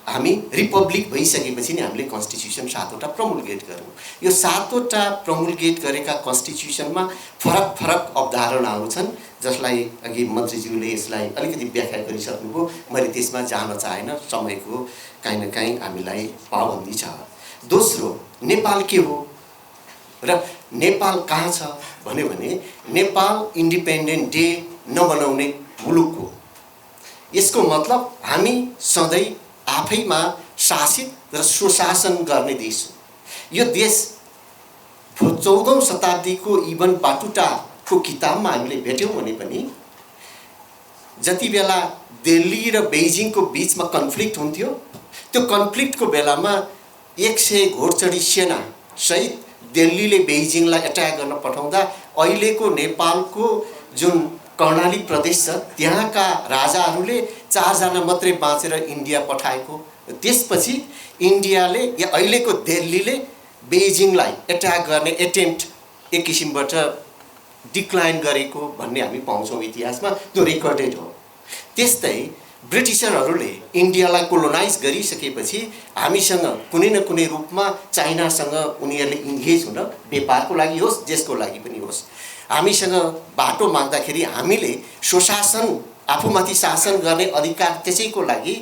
हामी रिपब्लिक भइसकेपछि नि हामीले कन्स्टिट्युसन 7वटा प्रमुलगेट गऱ्यौँ। यो 7वटा प्रमुलगेट गरेका कन्स्टिट्युसनमा फरक फरक अवधारणाहरू छन्, जसलाई अघि मन्त्रीज्यूले यसलाई अलिकति व्याख्या गरिसक्नुभयो। मैले त्यसमा जान चाहेन, समयको काहीँ न काहीँ हामीलाई पाबन्दी छ। दोस्रो, नेपाल के हो र नेपाल कहाँ छ भन्यो भने नेपाल इन्डिपेन्डेन्ट डे नमनाउने मुलुक हो। यसको मतलब हामी सधैँ आफैमा शासित र सुशासन गर्ने देश हो। यो देश 14औं शताब्दीको इबन बाटुटाको किताबमा हामीले भेट्यौँ भने पनि जति बेला दिल्ली र बेइजिङको बिचमा कन्फ्लिक्ट हुन्थ्यो, त्यो कन्फ्लिक्टको बेलामा 100 घोडचढी सेना सहित दिल्लीले बेइजिङलाई एट्याक गर्न पठाउँदा अहिलेको नेपालको जुन कर्णाली प्रदेश छ त्यहाँका राजाहरूले 4 जना मात्रै बाँचेर इन्डिया पठाएको। त्यसपछि इन्डियाले या अहिलेको दिल्लीले बेइजिङलाई एट्याक गर्ने एटेम्प्ट एक किसिमबाट डिक्लाइन गरेको भन्ने हामी पाउँछौँ इतिहासमा, त्यो रेकर्डेड हो। त्यस्तै ब्रिटिसरहरूले इन्डियालाई कोलोनाइज गरिसकेपछि हामीसँग कुनै न कुनै रूपमा चाइनासँग उनीहरूले इन्गेज हुन, व्यापारको लागि होस् जेसको लागि पनि होस्, हामीसँग बाटो माग्दाखेरि हामीले सुशासन, आफूमाथि शासन गर्ने अधिकार त्यसैको लागि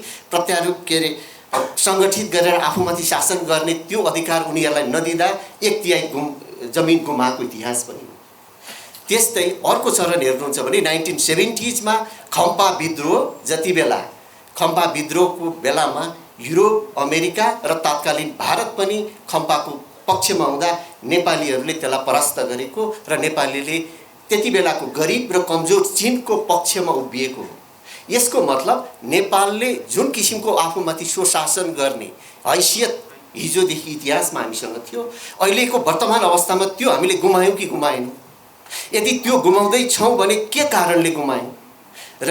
सङ्गठित गरेर आफूमाथि शासन गर्ने त्यो अधिकार उनीहरूलाई नदिँदा 1/3 जमिन गुमाएको इतिहास पनि हो। त्यस्तै अर्को चरण हेर्नुहुन्छ भने 1970s मा खम्पा विद्रोह, जति बेला खम्पा विद्रोहको बेलामा युरोप, अमेरिका र तत्कालीन भारत पनि खम्पाको पक्षमा हुँदा नेपालीहरूले त्यसलाई परास्त गरेको र नेपालीले त्यति बेलाको गरिब र कमजोर चीनको पक्षमा उभिएको हो। यसको मतलब नेपालले जुन किसिमको आफूमाथि सुशासन गर्ने हैसियत हिजोदेखि इतिहासमा हामीसँग थियो, अहिलेको वर्तमान अवस्थामा त्यो हामीले गुमायौँ कि गुमाएनौँ? यदि त्यो गुमाउँदै छौँ भने के कारणले गुमायौँ? र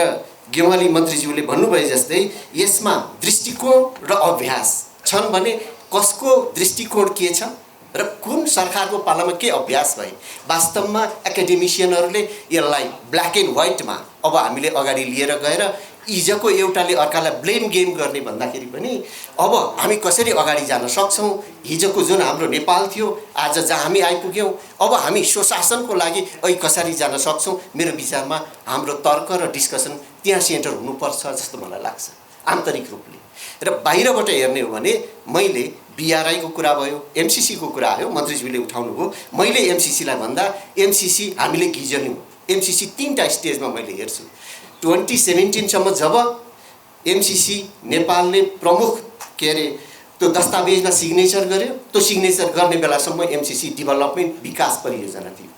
गेवाली मन्त्रीज्यूले भन्नुभए जस्तै यसमा दृष्टिकोण र अभ्यास छन् भने कसको दृष्टिकोण के छ र कुन सरकारको पालामा के अभ्यास भए? वास्तवमा एकाडेमिसियनहरूले यसलाई ब्ल्याक एन्ड व्हाइटमा अब हामीले अगाडि लिएर गएर हिजोको एउटाले अर्कालाई ब्लेम गेम गर्ने भन्दाखेरि पनि अब हामी कसरी अगाडि जान सक्छौँ? हिजोको जुन हाम्रो नेपाल थियो, आज जहाँ हामी आइपुग्यौँ, अब हामी सुशासनको लागि अहिले कसरी जान सक्छौँ? मेरो विचारमा हाम्रो तर्क र डिस्कसन त्यहाँ सेन्टर हुनुपर्छ जस्तो मलाई लाग्छ। आन्तरिक रूपले। र बाहिरबाट हेर्ने हो भने मैले BRI को कुरा भयो, MCC को कुरा आयो, मन्त्रीज्यूले उठाउनुभयो। मैले MCC लाई भन्दा MCC हामीले गिजन्यौँ। MCC 3टा स्टेजमा मैले हेर्छु। 2017 सम्म जब MCC नेपालले प्रमुख के अरे त्यो दस्तावेजमा सिग्नेचर गर्यो, त्यो सिग्नेचर गर्ने बेलासम्म MCC डेभलपमेन्ट विकास परियोजना थियो।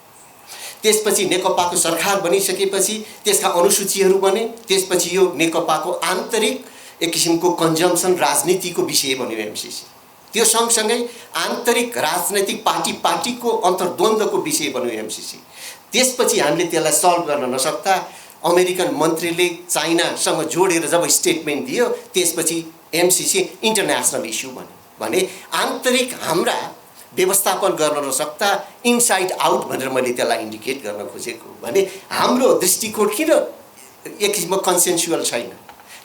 त्यसपछि नेकपाको सरकार बनिसकेपछि त्यसका अनुसूचीहरू बने, त्यसपछि यो नेकपाको आन्तरिक एक किसिमको कन्जम्सन राजनीतिको विषय बन्यो MCC। त्यो सँगसँगै आन्तरिक राजनैतिक पार्टीको अन्तर्द्वन्द्वको विषय बन्यो MCC। त्यसपछि हामीले त्यसलाई सल्भ गर्न नसक्दा अमेरिकन मन्त्रीले चाइनासँग जोडेर जब स्टेटमेन्ट दियो, त्यसपछि MCC इन्टरनेसनल इस्यु बन्यो। भने आन्तरिक हाम्रा व्यवस्थापन गर्न नसक्दा इनसाइड आउट भनेर मैले त्यसलाई इन्डिकेट गर्न खोजेको। भने हाम्रो दृष्टिकोण किन एक किसिमको कन्सेन्सुअल छैन,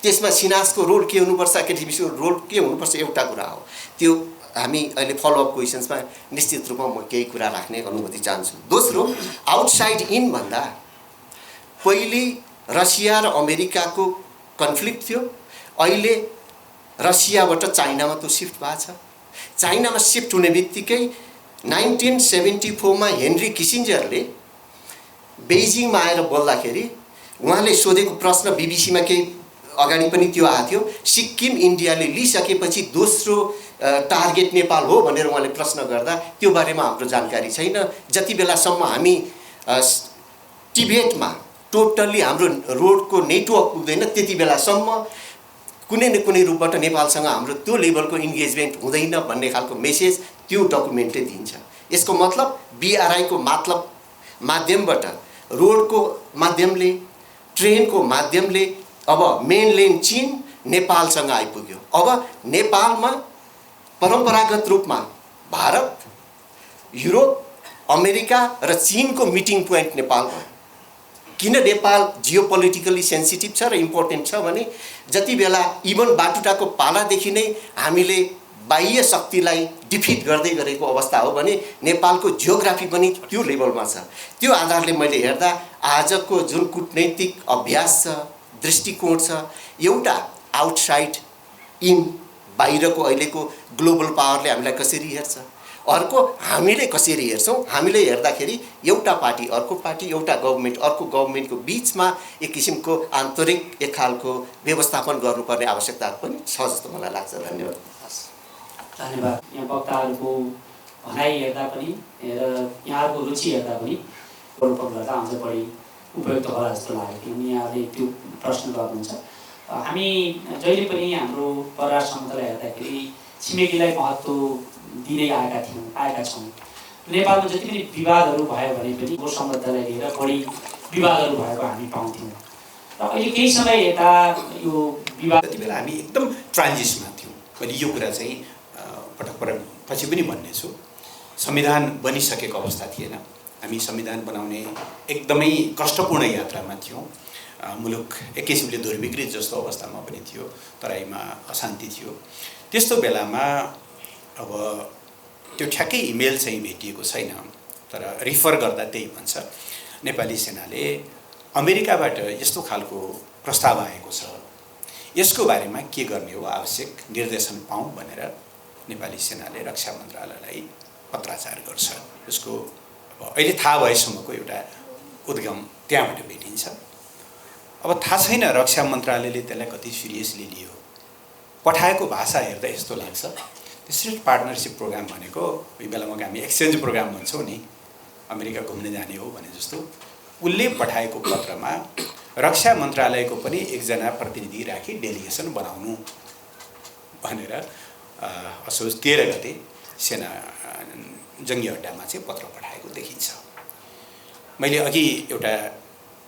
त्यसमा सिनासको रोल के हुनुपर्छ, एकाडेमिकको रोल के हुनुपर्छ, एउटा कुरा हो। त्यो हामी अहिले फलोअप क्वेसन्समा निश्चित रूपमा म केही कुरा राख्ने अनुमति चाहन्छु। दोस्रो, आउटसाइड इन भन्दा पहिले रसिया र अमेरिकाको कन्फ्लिक्ट थियो, अहिले रसियाबाट चाइनामा त्यो सिफ्ट भएको छ। चाइनामा सिफ्ट हुने बित्तिकै 1974 मा हेनरी किसिन्जरले बेइजिङमा आएर बोल्दाखेरि उहाँले सोधेको प्रश्न BBC मा केही अगाडि पनि त्यो आएको थियो, सिक्किम इन्डियाले लिइसकेपछि दोस्रो टार्गेट नेपाल हो भनेर उहाँले प्रश्न गर्दा त्यो बारेमा हाम्रो जानकारी छैन। जति बेलासम्म हामी टिबेटमा टोटल्ली हाम्रो रोडको नेटवर्क पुग्दैन, त्यति बेलासम्म कुनै न कुनै रूपबाट नेपालसँग हाम्रो त्यो लेभलको इन्गेजमेन्ट हुँदैन भन्ने खालको मेसेज त्यो डकुमेन्टले दिन्छ। यसको मतलब BRI को मतलब माध्यमबाट, रोडको माध्यमले, ट्रेनको माध्यमले अब मेनल्यान्ड चीन नेपालसँग आइपुग्यो। अब नेपालमा परम्परागत रूपमा भारत, युरोप, अमेरिका र चीनको मिटिङ पोइन्ट नेपाल भयो। किन नेपाल जियोपोलिटिकली सेन्सिटिभ छ र इम्पोर्टेन्ट छ भने जति बेला इभन बाटुटाको पालादेखि नै हामीले बाह्य शक्तिलाई डिफिट गर्दै गरेको अवस्था हो भने नेपालको जियोग्राफी पनि त्यो लेभलमा छ। त्यो आधारले मैले हेर्दा आजको जुन कूटनैतिक अभ्यास छ, दृष्टिकोण छ, एउटा आउटसाइड इन, बाहिरको अहिलेको ग्लोबल पावरले हामीलाई कसरी हेर्छ, अर्को हामीले कसरी हेर्छौँ। हामीले हेर्दाखेरि एउटा पार्टी अर्को पार्टी, एउटा गभर्नमेन्ट अर्को गभर्नमेन्टको बिचमा एक किसिमको आन्तरिक एक खालको व्यवस्थापन गर्नुपर्ने आवश्यकता पनि छ जस्तो मलाई लाग्छ। धन्यवाद। धन्यवाद। यहाँ वक्ताहरूको भनाइ हेर्दा पनि र यहाँहरूको रुचि हेर्दा पनि रोपक गर्दा अझ बढी उपयुक्त होला जस्तो लाग्यो, किनभने यहाँले त्यो प्रश्न गर्नुहुन्छ। हामी जहिले पनि हाम्रो परराष्ट्र मन्त्रालय हेर्दाखेरि छिमेकीलाई महत्त्व दिँदै आएका छौँ। नेपालमा जति पनि विवादहरू भयो भने पनि वो सम्बन्धलाई लिएर बढी विवादहरू भएको हामी पाउँथ्यौँ। र अहिले केही समय यता यो विवाद, त्यति बेला हामी एकदम ट्रान्जिसमा थियौँ। मैले यो कुरा चाहिँ पटक पछि पनि भन्नेछु। संविधान बनिसकेको अवस्था थिएन, हामी संविधान बनाउने एकदमै कष्टपूर्ण यात्रामा थियौँ। मुलुक एक किसिमले दुर्विकृत जस्तो अवस्थामा पनि थियो, तराईमा अशान्ति थियो। त्यस्तो बेलामा अब त्यो ठ्याक्कै इमेल चाहिँ भेटिएको छैन, तर रिफर गर्दा त्यही भन्छ, नेपाली सेनाले अमेरिकाबाट यस्तो खालको प्रस्ताव आएको छ, यसको बारेमा के गर्ने हो, आवश्यक निर्देशन पाऊँ भनेर नेपाली सेनाले रक्षा मन्त्रालयलाई पत्राचार गर्छ। यसको अहिले थाहा भएसम्मको एउटा उद्गम त्यहाँबाट भेटिन्छ। अब थाहा छैन रक्षा मन्त्रालयले त्यसलाई कति सिरियसली लियो। पठाएको भाषा हेर्दा यस्तो लाग्छ स्टेट पार्टनरसिप प्रोग्राम भनेको यो बेलामा हामी एक्सचेन्ज प्रोग्राम भन्छौँ नि, अमेरिका घुम्न जाने हो भने जस्तो। उसले पठाएको पत्रमा रक्षा मन्त्रालयको पनि एकजना प्रतिनिधि राखी डेलिगेसन बनाउनु भनेर असोज 13 गते सेना जङ्गी अड्डामा चाहिँ पत्र पठाएको देखिन्छ। मैले अघि एउटा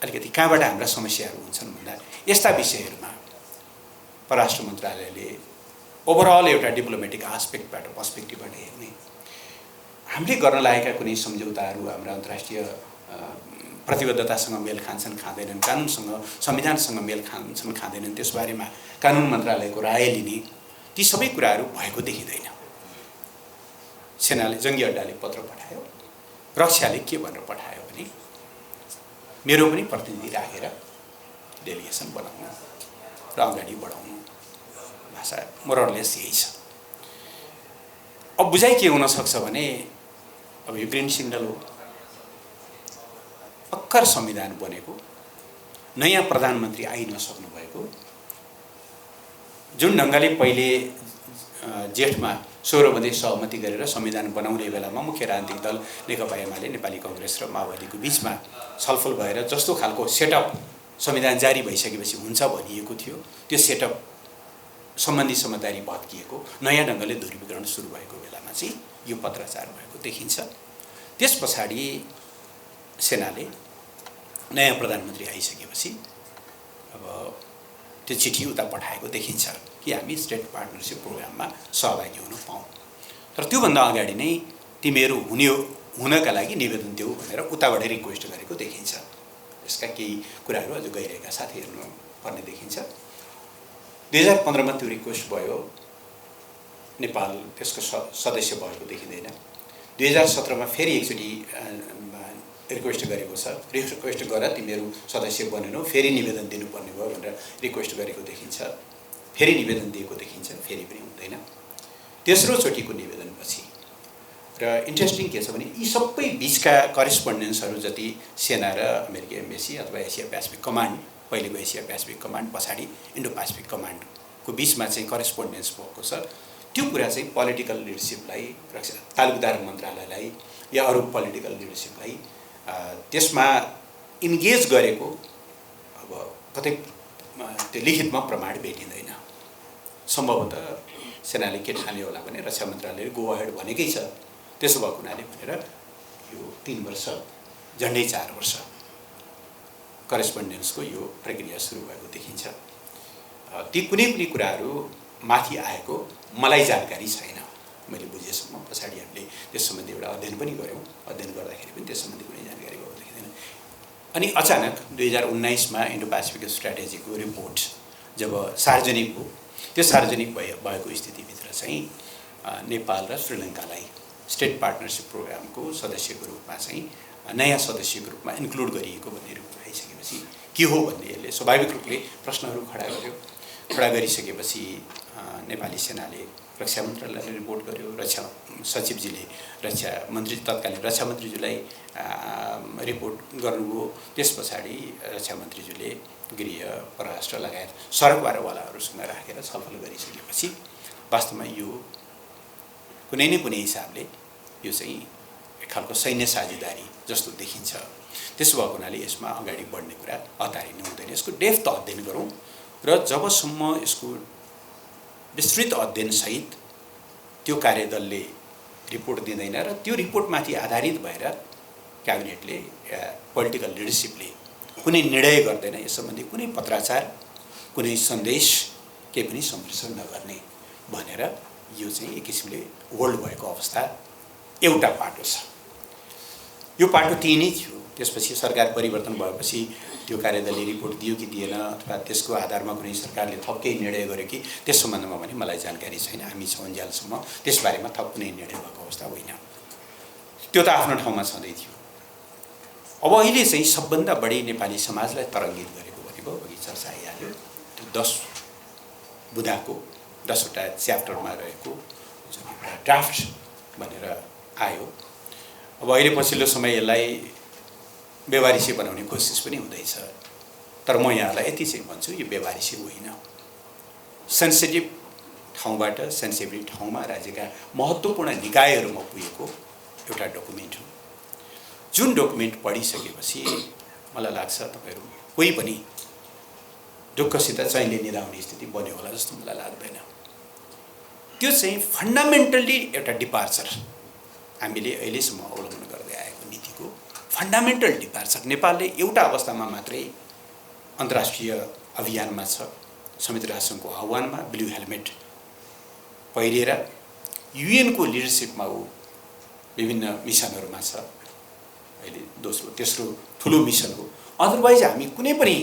अलिकति कहाँबाट हाम्रा समस्याहरू हुन्छन् भन्दा यस्ता विषयहरूमा परराष्ट्र मन्त्रालयले ओभरअल एउटा डिप्लोमेटिक आस्पेक्टबाट पर्सपेक्टिभबाट हेर्ने, हामीले गर्न लागेका कुनै सम्झौताहरू हाम्रा अन्तर्राष्ट्रिय प्रतिबद्धतासँग मेल खान्छन् खाँदैनन्, कानुनसँग संविधानसँग मेल खान्छन् खाँदैनन्, त्यसबारेमा कानुन मन्त्रालयको राय लिने, ती सबै कुराहरू भएको देखिँदैन। सेनाले जङ्गी अड्डाले पत्र पठायो, रक्षाले के भनेर पठायो भने मेरो पनि प्रतिनिधि राखेर डेलिगेसन बनाउनु र अगाडि बढाउनु भाषा मोरलेस यही छ। अब बुझाइ के हुन सक्छ भने अब यो ग्रिन सिग्नल हो, भर्खर संविधान बनेको, नयाँ प्रधानमन्त्री आइ नसक्नु भएको, जुन ढङ्गले पहिले जेठमा 16 मध्ये सहमति गरेर संविधान बनाउने बेलामा मुख्य राजनीतिक दल नेकपा एमाले, नेपाली कङ्ग्रेस र माओवादीको बिचमा छलफल भएर जस्तो खालको सेटअप संविधान जारी भइसकेपछि हुन्छ भनिएको थियो, त्यो सेटअप सम्बन्धी समझदारी भत्किएको, नयाँ ढङ्गले ध्रुवीकरण सुरु भएको बेलामा चाहिँ यो पत्राचार भएको देखिन्छ। त्यस पछाडि सेनाले नयाँ प्रधानमन्त्री आइसकेपछि अब त्यो चिठी उता पठाएको देखिन्छ कि हामी स्टेट पार्टनरसिप प्रोग्राममा सहभागी हुन पाऊँ। तर त्योभन्दा अगाडि नै तिमीहरू हुनका लागि निवेदन देऊ भनेर उताबाट रिक्वेस्ट गरेको देखिन्छ। यसका केही कुराहरू अझ गइरहेका साथ हेर्नु पर्ने देखिन्छ। 2015 मा त्यो रिक्वेस्ट भयो, नेपाल त्यसको सदस्य भएको देखिँदैन। 2017 मा फेरि एकचोटि रिक्वेस्ट गरेको छ, रिक्वेस्ट गर तिमीहरू सदस्य बनेनौ, फेरि निवेदन दिनुपर्ने भयो भनेर रिक्वेस्ट गरेको देखिन्छ। फेरि निवेदन दिएको देखिन्छ, फेरि पनि हुँदैन। तेस्रो चोटिको निवेदनपछि र इन्ट्रेस्टिङ के छ भने यी सबै बिचका करेस्पोन्डेन्सहरू जति सेना र अमेरिकी एम्बेसी अथवा एसिया पेसिफिक कमान्ड, पहिलेको एसिया पेसिफिक कमान्ड पछाडि इन्डो पेसिफिक कमान्डको बिचमा चाहिँ करेस्पोन्डेन्स भएको छ, त्यो कुरा चाहिँ पोलिटिकल लिडरसिपलाई, तालुकदार मन्त्रालयलाई या अरू पोलिटिकल लिडरसिपलाई त्यसमा इन्गेज गरेको अब कतै त्यो लिखितमा प्रमाण भेटिँदैन। सम्भवतः सेनाले के ठान्यो होला भने रक्षा मन्त्रालयले गो अहेड भनेकै छ, त्यसो भएको हुनाले भनेर यो 3 वर्ष झन्डै 4 वर्ष करेस्पोन्डेन्सको यो प्रक्रिया सुरु भएको देखिन्छ। ती कुनै पनि कुराहरू माथि आएको मलाई जानकारी छैन। मैले बुझेसम्म पछाडि हामीले त्यस सम्बन्धी एउटा अध्ययन पनि गऱ्यौँ, अध्ययन गर्दाखेरि पनि त्यस सम्बन्धी कुनै जानकारी भएको देखिँदैन। अनि अचानक 2019 मा इन्डो पेसिफिक स्ट्राटेजीको रिपोर्ट जब सार्वजनिक हो, त्यो सार्वजनिक भएको स्थितिभित्र चाहिँ नेपाल र श्रीलङ्कालाई स्टेट पार्टनरसिप प्रोग्रामको सदस्यको रूपमा चाहिँ नयाँ सदस्यको रूपमा इन्क्लुड गरिएको भन्ने रिपोर्ट आइसकेपछि के हो भन्ने यसले स्वाभाविक रूपले प्रश्नहरू खडा गर्यो। खडा गरिसकेपछि नेपाली सेनाले रक्षा मन्त्रालयले रिपोर्ट गर्यो, रक्षा सचिवजीले तत्कालीन रक्षा मन्त्रीज्यूलाई रिपोर्ट गर्नुभयो। त्यस पछाडि रक्षा मन्त्रीज्यूले गृह, परराष्ट्र लगायत सरकारवालाहरूसँग राखेर छलफल गरिसकेपछि वास्तवमा यो कुनै न कुनै हिसाबले यो चाहिँ एक खालको सैन्य साझेदारी जस्तो देखिन्छ। त्यसो भएको हुनाले यसमा अगाडि बढ्ने कुरा अतारिनु हुँदैन। यसको डेप्थ अध्ययन गरौँ र जबसम्म यसको विस्तृत अध्ययनसहित त्यो कार्यदलले रिपोर्ट दिँदैन र त्यो रिपोर्टमाथि आधारित भएर क्याबिनेटले पोलिटिकल लिडरसिपले कुनै निर्णय गर्दैन, यस सम्बन्धी कुनै पत्राचार, कुनै सन्देश केही पनि सम्प्रेषण नगर्ने भनेर यो चाहिँ एक किसिमले होल्ड भएको अवस्था एउटा पाटो छ। यो पाटो त्यही नै थियो। त्यसपछि सरकार परिवर्तन भएपछि त्यो कार्यदलले रिपोर्ट दियो कि दिएन अथवा त्यसको आधारमा कुनै सरकारले थप केही निर्णय गर्यो कि त्यस सम्बन्धमा पनि मलाई जानकारी छैन। हामी छन्जेलसम्म त्यसबारेमा थप कुनै निर्णय भएको अवस्था होइन। त्यो त आफ्नो ठाउँमा छँदै थियो। अब अहिले चाहिँ सबभन्दा बढी नेपाली समाजलाई तरङ्गित गरेको भनेको अघि चर्चा आइहाल्यो, त्यो 10 बुँदाको 10वटा च्याप्टरमा रहेको ड्राफ्ट भनेर आयो। अब अहिले पछिल्लो समय यसलाई व्यवहारिसी बनाउने कोसिस पनि हुँदैछ। तर म यहाँलाई यति चाहिँ भन्छु, यो व्यवहारिसी होइन। सेन्सिटिभ ठाउँबाट सेन्सिटिभ ठाउँमा राज्यका महत्त्वपूर्ण निकायहरूमा पुगेको एउटा डकुमेन्ट हो। जुन डकुमेन्ट पढिसकेपछि मलाई लाग्छ तपाईँहरू कोही पनि ढुक्कसित चैनले निदाउने स्थिति बन्यो होला जस्तो मलाई लाग्दैन। त्यो चाहिँ फन्डामेन्टल्ली एउटा डिपार्चर, हामीले अहिलेसम्म अवलम्बन गर्दै आएको नीतिको फन्डामेन्टल डिपार्चर। नेपालले एउटा अवस्थामा मात्रै अन्तर्राष्ट्रिय अभियानमा छ, संयुक्त राष्ट्रसङ्घको आह्वानमा ब्लू हेलमेट पहिरेर युएनको लिडरसिपमा ऊ विभिन्न मिसनहरूमा छ। अहिले दोस्रो तेस्रो ठुलो मिसन हो। अदरवाइज हामी कुनै पनि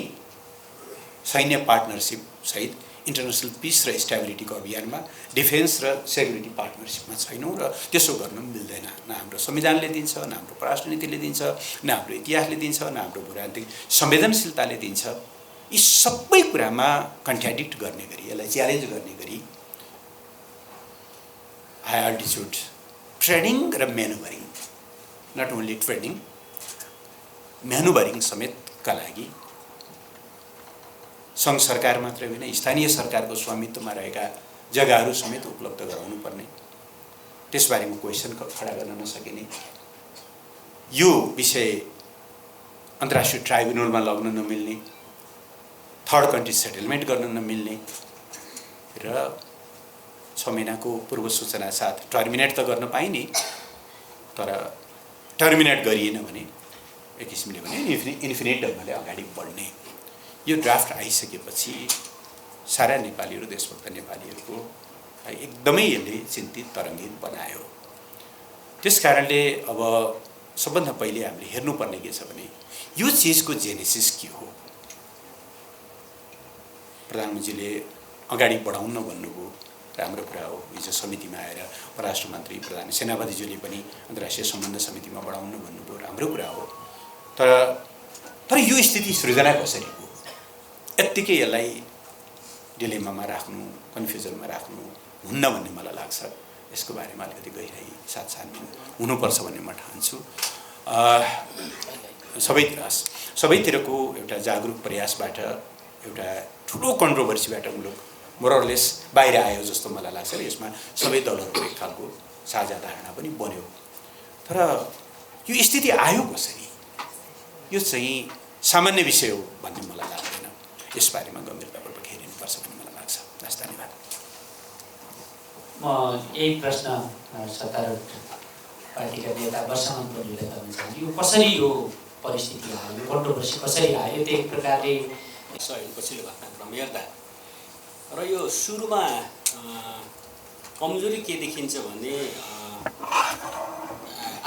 सैन्य पार्टनरसिप सहित इन्टरनेसनल पिस र स्टेबिलिटीको अभियानमा डिफेन्स र सेक्युरिटी पार्टनरसिपमा छैनौँ र त्यसो गर्न मिल्दैन। न हाम्रो संविधानले दिन्छ, न हाम्रो परराष्ट्र नीतिले दिन्छ, न हाम्रो इतिहासले दिन्छ, न हाम्रो भूराजनीतिक संवेदनशीलताले दिन्छ। यी सबै कुरामा कन्ट्राडिक्ट गर्ने गरी, यसलाई च्यालेन्ज गर्ने गरी हाई अल्टिच्युड ट्रेनिङ र म्यानुभरिङ, नट ओन्ली ट्रेनिङ, म्यानुभरिङ समेतका लागि सङ्घ सरकार मात्रै होइन, स्थानीय सरकारको स्वामित्वमा रहेका जग्गाहरू समेत उपलब्ध गराउनु पर्ने, त्यसबारेमा क्वेसन खडा गर्न नसकिने, यो विषय अन्तर्राष्ट्रिय ट्राइब्युनलमा लग्न नमिल्ने, थर्ड कन्ट्री सेटलमेन्ट गर्न नमिल्ने र 6 महिनाको पूर्व सूचना साथ टर्मिनेट त गर्न पाइने, तर टर्मिनेट गरिएन भने एक किसिमले भने इन्फिनिट ढङ्गले अगाडि बढ्ने, यो ड्राफ्ट आइसकेपछि सारा नेपालीहरू, देशभक्त नेपालीहरूको एकदमै यसले चिन्तित तरङ्गित बनायो। त्यस कारणले अब सबभन्दा पहिले हामीले हेर्नुपर्ने के छ भने यो चिजको जेनेसिस के हो। प्रधानमन्त्रीले अगाडि बढाउन भन्नुभयो, राम्रो कुरा हो। हिजो समितिमा आएर परराष्ट्र मन्त्री प्रधान सेनापतिज्यूले पनि अन्तर्राष्ट्रिय सम्बन्ध समितिमा बढाउन भन्नुभयो, राम्रो कुरा हो। तर यो स्थिति सृजना कसरी हो? यत्तिकै यसलाई डिलेमामा राख्नु, कन्फ्युजनमा राख्नु हुन्न भन्ने मलाई लाग्छ। यसको बारेमा अलिकति गहिराई साथ छानबिन हुनुपर्छ भन्ने म ठान्छु। सबैतिरको एउटा जागरुक प्रयासबाट एउटा ठुलो कन्ट्रोभर्सीबाट मुलुक मोरलेस बाहिर आयो जस्तो मलाई लाग्छ र यसमा सबै दलहरूको एक खालको साझा धारणा पनि बन्यो। तर यो स्थिति आयो कसरी, यो चाहिँ सामान्य विषय हो भन्ने मलाई लाग्दैन। यसबारेमा गम्भीरतापूर्वक हेरिनुपर्छ भन्ने मलाई लाग्छ। हस्, धन्यवाद। म यही प्रश्न सत्तारूढ पार्टीका नेता वर्षमान प्रभुले गर्न चाहन्छु। यो कसरी यो परिस्थिति आयो, यो कन्ट्रोभर्सी कसरी आयो? त्यो एक प्रकारले पछिल्लो घटनाक्रम हेर्दा र यो सुरुमा कमजोरी के देखिन्छ भने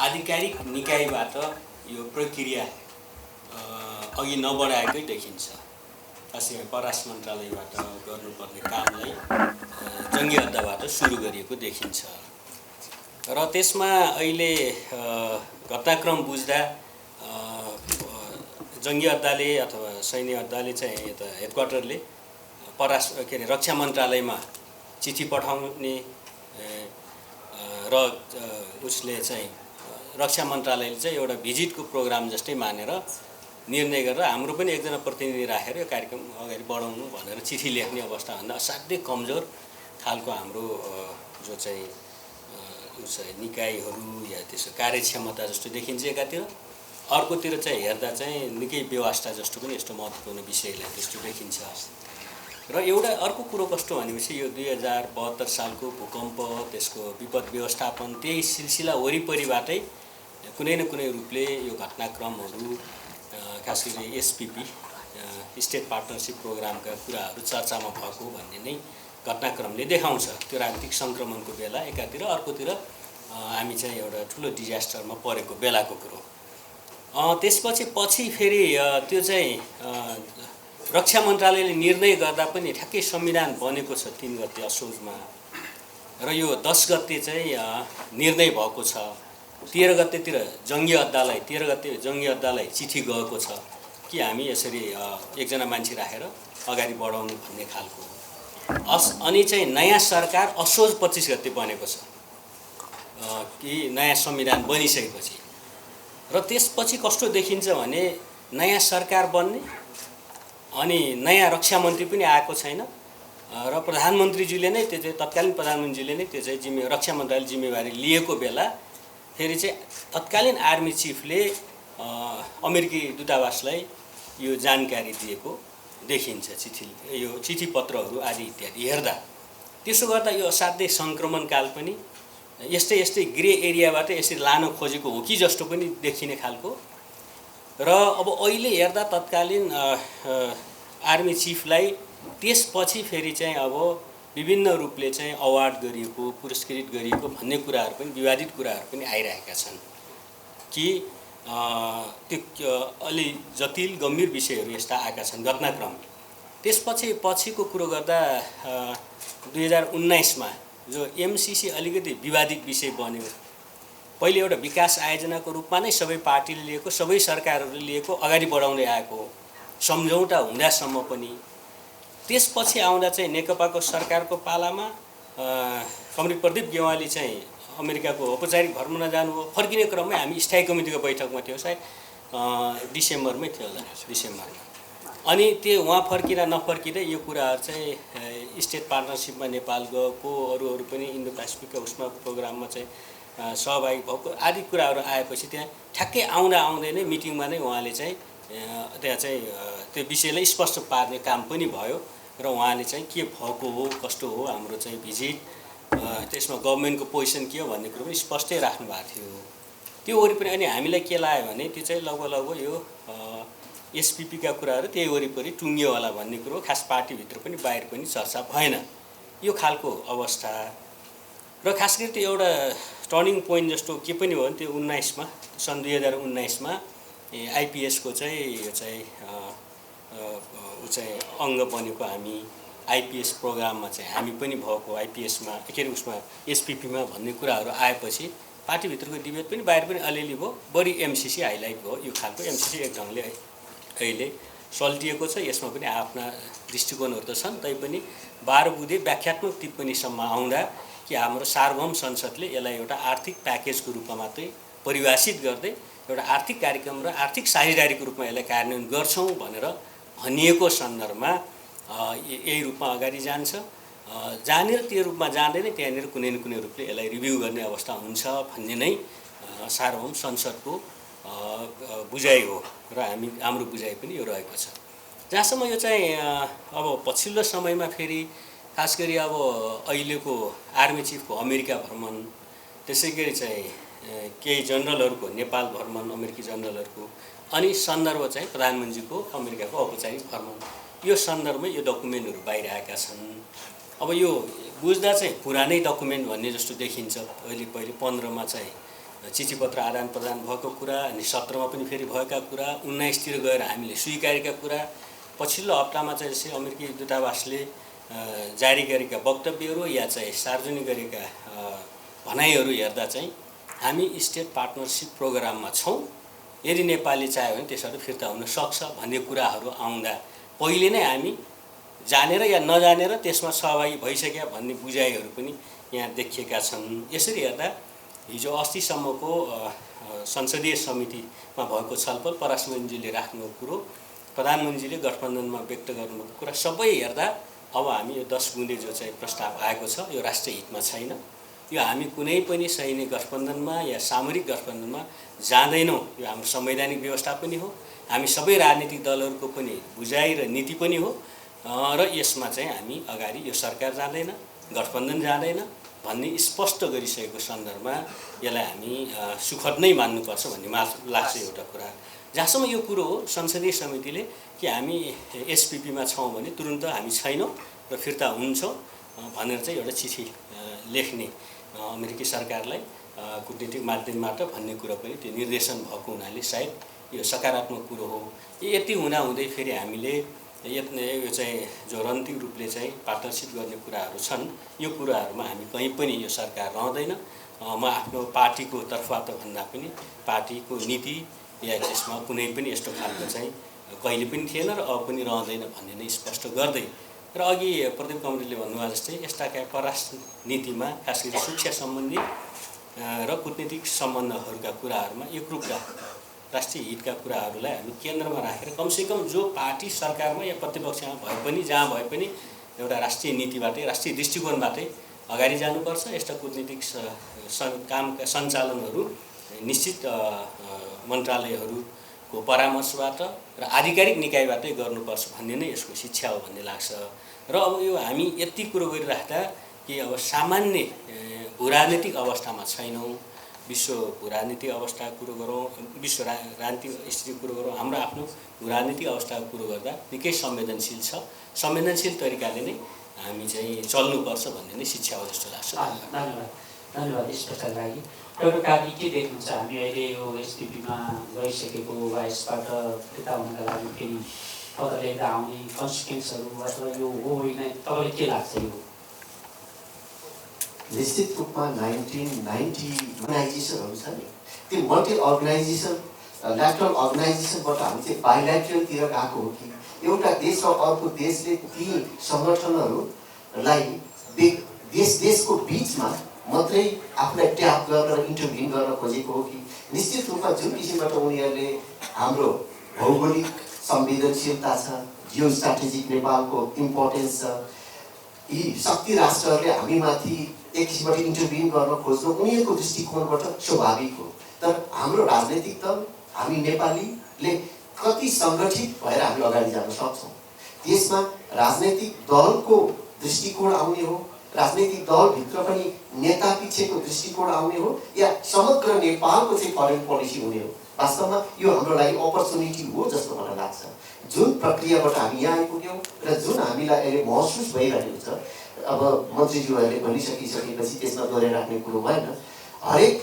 आधिकारिक निकायबाट यो प्रक्रिया अघि नबढाएकै देखिन्छ। खासै परराष्ट्र मन्त्रालयबाट गर्नुपर्ने कामलाई जङ्गी अड्डाबाट सुरु गरिएको देखिन्छ र त्यसमा अहिले घटनाक्रम बुझ्दा जङ्गी अड्डाले अथवा सैन्य अड्डाले चाहिँ यता हेडक्वार्टरले रक्षा मन्त्रालयमा चिठी पठाउने र उसले चाहिँ रक्षा मन्त्रालयले चाहिँ एउटा भिजिटको प्रोग्राम जस्तै मानेर निर्णय गरेर हाम्रो पनि एकजना प्रतिनिधि राखेर यो कार्यक्रम अगाडि बढाउनु भनेर चिठी लेख्ने अवस्थाभन्दा असाध्यै कमजोर खालको हाम्रो जो चाहिँ निकायहरू या त्यसको कार्यक्षमता जस्तो देखिन्छ एकातिर, अर्कोतिर चाहिँ हेर्दा चाहिँ निकै व्यवस्था जस्तो पनि यस्तो महत्त्वपूर्ण विषयलाई त्यस्तो देखिन्छ। र एउटा अर्को कुरो कस्तो भनेपछि यो 2072 सालको भूकम्प, त्यसको विपद व्यवस्थापन, त्यही सिलसिला वरिपरिबाटै कुनै न कुनै रूपले यो घटनाक्रमहरू खास गरी एसपिपी स्टेट पार्टनरसिप प्रोग्रामका कुराहरू चर्चामा भएको भन्ने नै घटनाक्रमले देखाउँछ। त्यो राजनीतिक सङ्क्रमणको बेला एकातिर, अर्कोतिर हामी चाहिँ एउटा ठुलो डिजास्टरमा परेको बेलाको कुरो। त्यसपछि फेरि त्यो चाहिँ रक्षा मन्त्रालयले निर्णय गर्दा पनि ठ्याक्कै संविधान बनेको छ 3 गते असोजमा र यो 10 गते चाहिँ निर्णय भएको छ। 13 गतेतिर जङ्गी अड्डालाई चिठी गएको छ कि हामी यसरी एकजना मान्छे राखेर अगाडि बढाउनु भन्ने खालको। अनि चाहिँ नयाँ सरकार असोज 25 गते बनेको छ कि नयाँ संविधान बनिसकेपछि। र त्यसपछि कस्तो देखिन्छ भने नयाँ सरकार बन्ने अनि नयाँ रक्षा मन्त्री पनि आएको छैन र प्रधानमन्त्रीज्यूले नै त्यो चाहिँ तत्कालीन प्रधानमन्त्रीले नै त्यो चाहिँ रक्षा मन्त्रालयले जिम्मेवारी लिएको बेला फेरि चाहिँ तत्कालीन आर्मी चिफले अमेरिकी दूतावासलाई यो जानकारी दिएको देखिन्छ, यो चिठी पत्रहरू आदि इत्यादि हेर्दा। त्यसो गर्दा यो असाध्यै सङ्क्रमणकाल पनि यस्तै ग्रे एरियाबाट यसरी लान खोजेको हो कि जस्तो पनि देखिने खालको। र अब अहिले हेर्दा तत्कालीन आर्मी चिफलाई त्यसपछि फेरि चाहिँ अब विभिन्न रूपले चाहिँ अवार्ड गरिएको, पुरस्कृत गरिएको भन्ने कुराहरू पनि, विवादित कुराहरू पनि आइरहेका छन् कि त्यो अलि जटिल गम्भीर विषयहरू यस्ता आएका छन् घटनाक्रम। पछिको कुरो गर्दा 2019मा जो एमसिसी अलिकति विवादित विषय बन्यो। पहिले एउटा विकास आयोजनाको रूपमा नै सबै पार्टीले लिएको, सबै सरकारहरूले लिएको, अगाडि बढाउँदै आएको सम्झौता हुँदासम्म पनि। त्यसपछि आउँदा चाहिँ नेकपाको सरकारको पालामा कमरेड प्रदीप गेवाली चाहिँ अमेरिकाको औपचारिक भ्रमणमा जानुभयो। फर्किने क्रममै हामी स्थायी कमिटीको बैठकमा थियौँ, सायद डिसेम्बरमै थियो होला, डिसेम्बरमा। अनि त्यो उहाँ फर्किँदा नफर्किँदै यो कुराहरू चाहिँ स्टेट पार्टनरसिपमा नेपाल गएको, अरू पनि इन्डो पेसिफिकको उसमा प्रोग्राममा चाहिँ सहभागी भएको आदि कुराहरू आएपछि त्यहाँ ठ्याक्कै आउँदै नै मिटिङमा नै उहाँले चाहिँ त्यहाँ चाहिँ त्यो विषयलाई स्पष्ट पार्ने काम पनि भयो र उहाँले चाहिँ के भएको हो, कस्तो हो हाम्रो चाहिँ भिजिट, त्यसमा गभर्मेन्टको पोजिसन के हो भन्ने कुरो पनि स्पष्टै राख्नु भएको थियो। त्यो वरिपरि अनि हामीलाई के लाग्यो भने त्यो चाहिँ लगभग यो एसपिपीका कुराहरू त्यही वरिपरि टुङ्गियो होला भन्ने कुरो खास पार्टीभित्र पनि बाहिर पनि चर्चा भएन। यो खालको अवस्था र खास गरी त्यो एउटा टर्निङ पोइन्ट जस्तो के पनि हो भने त्यो 19मा सन् 2019मा आइपिएसको चाहिँ यो चाहिँ अङ्ग बनेको हामी आइपिएस प्रोग्राममा चाहिँ हामी पनि भएको आइपिएसमा के अरे उसमा एसपिपीमा भन्ने कुराहरू आएपछि पार्टीभित्रको डिबेट पनि बाहिर पनि अलिअलि भयो, बढी एमसिसी हाइलाइट भयो। यो खालको एमसिसी एक ढङ्गले अहिले सल्टिएको छ, यसमा पनि आफ्ना दृष्टिकोणहरू त छन्, तैपनि 12 बुँदे व्याख्यात्मक टिप्पणीसम्म आउँदा कि हाम्रो सार्वभौम संसदले यसलाई एउटा आर्थिक प्याकेजको रूपमा मात्रै परिभाषित गर्दै एउटा आर्थिक कार्यक्रम र आर्थिक साझेदारीको रूपमा यसलाई कार्यान्वयन गर्छौँ भनेर भनिएको सन्दर्भमा यही रूपमा अगाडि जान्छ। जानेर त्यो रूपमा जाँदैन, त्यहाँनिर कुनै न कुनै रूपले यसलाई रिभ्यू गर्ने अवस्था हुन्छ भन्ने नै सार्वभौम संसदको बुझाइ हो र हाम्रो बुझाइ पनि यो रहेको छ। जहाँसम्म यो चाहिँ अब पछिल्लो समयमा फेरि खास गरी अब अहिलेको आर्मी चिफको अमेरिका भ्रमण, त्यसै गरी चाहिँ केही जनरलहरूको नेपाल भ्रमण, अमेरिकी जनरलहरूको, अनि सन्दर्भ चाहिँ प्रधानमन्त्रीको अमेरिकाको औपचारिक भ्रमण, यो सन्दर्भमै यो डकुमेन्टहरू बाहिर आएका छन्। अब यो बुझ्दा चाहिँ पुरानै डकुमेन्ट भन्ने जस्तो देखिन्छ। पहिले 15मा चाहिँ चिठीपत्र आदान प्रदान भएको कुरा, अनि 17मा पनि फेरि भएका कुरा, 19तिर गएर हामीले स्वीकारेका कुरा, पछिल्लो हप्तामा चाहिँ यसै अमेरिकी दूतावासले जारी गरेका वक्तव्यहरू या चाहिँ सार्वजनिक गरेका भनाइहरू हेर्दा चाहिँ हामी स्टेट पार्टनरसिप प्रोग्राममा छौँ, यदि नेपालले चाह्यो भने त्यसबाट फिर्ता हुन सक्छ भन्ने कुराहरू आउँदा पहिले नै हामी जानेर या नजानेर त्यसमा सहभागी भइसक्या भन्ने बुझाइहरू पनि यहाँ देखिएका छन्। यसरी हेर्दा हिजो अस्तिसम्मको संसदीय समितिमा भएको छलफल, परराष्ट्रमन्त्रीले राख्नुको कुरो, प्रधानमन्त्रीले गठबन्धनमा व्यक्त गर्नुभएको कुरा सबै हेर्दा अब हामी यो 10 बुँदे जो चाहिँ प्रस्ताव आएको छ यो राष्ट्रिय हितमा छैन। यो हामी कुनै पनि सैनिक गठबन्धनमा या सामरिक गठबन्धनमा जाँदैनौँ। यो हाम्रो संवैधानिक व्यवस्था पनि हो, हामी सबै राजनीतिक दलहरूको पनि बुझाइ र नीति पनि हो र यसमा चाहिँ हामी अगाडि यो सरकार जाँदैन, गठबन्धन जाँदैन भन्ने स्पष्ट गरिसकेको सन्दर्भमा यसलाई हामी सुखद नै मान्नुपर्छ भन्ने लाग्छ एउटा कुरा। जहाँसम्म यो कुरो हो संसदीय समितिले कि हामी एसपिपीमा छौँ भने तुरुन्त हामी छैनौँ र फिर्ता हुन्छौँ भनेर चाहिँ एउटा चिठी लेख्ने अमेरिकी सरकारलाई कूटनीतिक माध्यमबाट भन्ने कुरो पनि त्यो निर्देशन भएको हुनाले सायद यो सकारात्मक कुरो हो। यति हुँदै फेरि हामीले यो चाहिँ जो रणनीतिक रूपले चाहिँ पार्टनरसिप गर्ने कुराहरू छन् यो कुराहरूमा हामी कहीँ पनि यो सरकार रहँदैन। म आफ्नो पार्टीको तर्फबाट भन्दा पनि पार्टीको नीति या त्यसमा कुनै पनि यस्तो खालको चाहिँ कहिले पनि थिएन र अब पनि रहँदैन भन्ने नै स्पष्ट गर्दै र अघि प्रदीप कमरेडले भन्नुभयो जस्तै यस्ता परराष्ट्र नीतिमा खास गरी सुरक्षा सम्बन्धी र कूटनीतिक सम्बन्धहरूका कुराहरूमा एकरूपता राष्ट्रिय हितका कुराहरूलाई हामी केन्द्रमा राखेर कमसेकम जो पार्टी सरकारमा या प्रतिपक्षमा भए पनि जहाँ भए पनि एउटा राष्ट्रिय नीतिबाटै राष्ट्रिय दृष्टिकोणबाटै अगाडि जानुपर्छ। यस्ता कूटनीतिक कामका सञ्चालनहरू निश्चित मन्त्रालयहरूको परामर्शबाट र आधिकारिक निकायबाटै गर्नुपर्छ भन्ने नै यसको शिक्षा हो भन्ने लाग्छ। र अब यो हामी यति कुरो गरिराख्दा कि अब सामान्य भूराजनीतिक अवस्थामा छैनौँ, विश्व भूराजनीतिक अवस्थाको कुरो गरौँ, विश्व राजनीतिक स्थितिको कुरो गरौँ, हाम्रो आफ्नो भूराजनीतिक अवस्थाको कुरो गर्दा निकै संवेदनशील छ। संवेदनशील तरिकाले नै हामी चाहिँ चल्नुपर्छ भन्ने नै शिक्षा हो जस्तो लाग्छ। धन्यवाद स्पष्टताका लागि। डाक्टर कार्की के देख्नुहुन्छ हामी अहिले यो एसपिपीमा गइसकेको वा यसबाट फिर्ता हुनका लागि फेरि पत्र लेख्दा आउने कन्सिक्वेन्सहरू अथवा यो हो होइन तपाईँलाई के लाग्छ? यो निश्चित रूपमा 1990 अर्गनाइजेसनहरू छ नि, त्यो मल्टी अर्गनाइजेसन ल्याटरल अर्गनाइजेसनबाट हामी चाहिँ बाइल्याटरलतिर गएको हो कि एउटा देश र अर्को देशले ती सङ्गठनहरूलाई देशको बिचमा मात्रै आफूलाई ट्याप गरेर इन्टरभ्युन गर्न खोजेको हो कि निश्चित रूपमा जुन किसिमबाट उनीहरूले हाम्रो भौगोलिक संवेदनशीलता छ, जियो स्ट्राटेजिक नेपालको इम्पोर्टेन्स छ, यी शक्ति राष्ट्रहरूले हामीमाथि एक किसिमबाट इन्टरभ्युन गर्न खोज्नु उनीहरूको दृष्टिकोणबाट स्वाभाविक हो। तर हाम्रो राजनैतिक दल हामी नेपालीले कति सङ्गठित भएर हामी अगाडि जान सक्छौँ, त्यसमा राजनैतिक दलको दृष्टिकोण आउने हो, राजनैतिक दलभित्र पनि नेता पिछेको दृष्टिकोण आउने हो, या समग्र नेपालको चाहिँ फरेन पोलिसी हुने हो। वास्तवमा यो हाम्रो लागि अपर्च्युनिटी हो जस्तो मलाई लाग्छ। जुन प्रक्रियाबाट हामी यहाँ आइपुग्यौँ र जुन हामीलाई अहिले महसुस भइरहेको छ, अब मन्त्रीज्यूहरूले भनिसकिसकेपछि त्यसमा दोहोऱ्याइराख्ने कुरो भएन। हरेक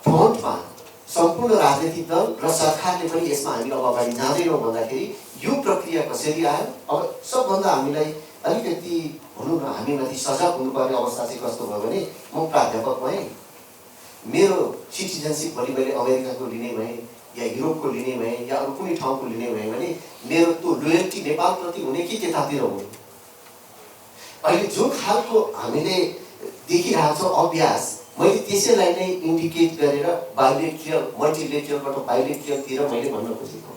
फ्रन्टमा सम्पूर्ण राजनैतिक दल र सरकारले पनि यसमा हामी अब अगाडि जाँदैनौँ भन्दाखेरि यो प्रक्रिया कसरी आयो, अब सबभन्दा हामीलाई अलिकति भनौँ न हामीमाथि सजग हुनुपर्ने अवस्था चाहिँ कस्तो भयो भने म प्राध्यापक भएँ, मेरो सिटिजनसिप भोलि मैले अमेरिकाको लिने भएँ या युरोपको लिने भएँ या अरू कुनै ठाउँको लिने भएँ भने मेरो त्यो लोयल्टी नेपालप्रति हुने कि त्यतातिर हुने। अहिले जुन खालको हामीले देखिरहेको छौँ अभ्यास, मैले त्यसैलाई नै इन्डिकेट गरेर बाइलेट्रियल मल्टिलेट्रियलबाट बाइलेट्रियलतिर मैले भन्न खोजेको।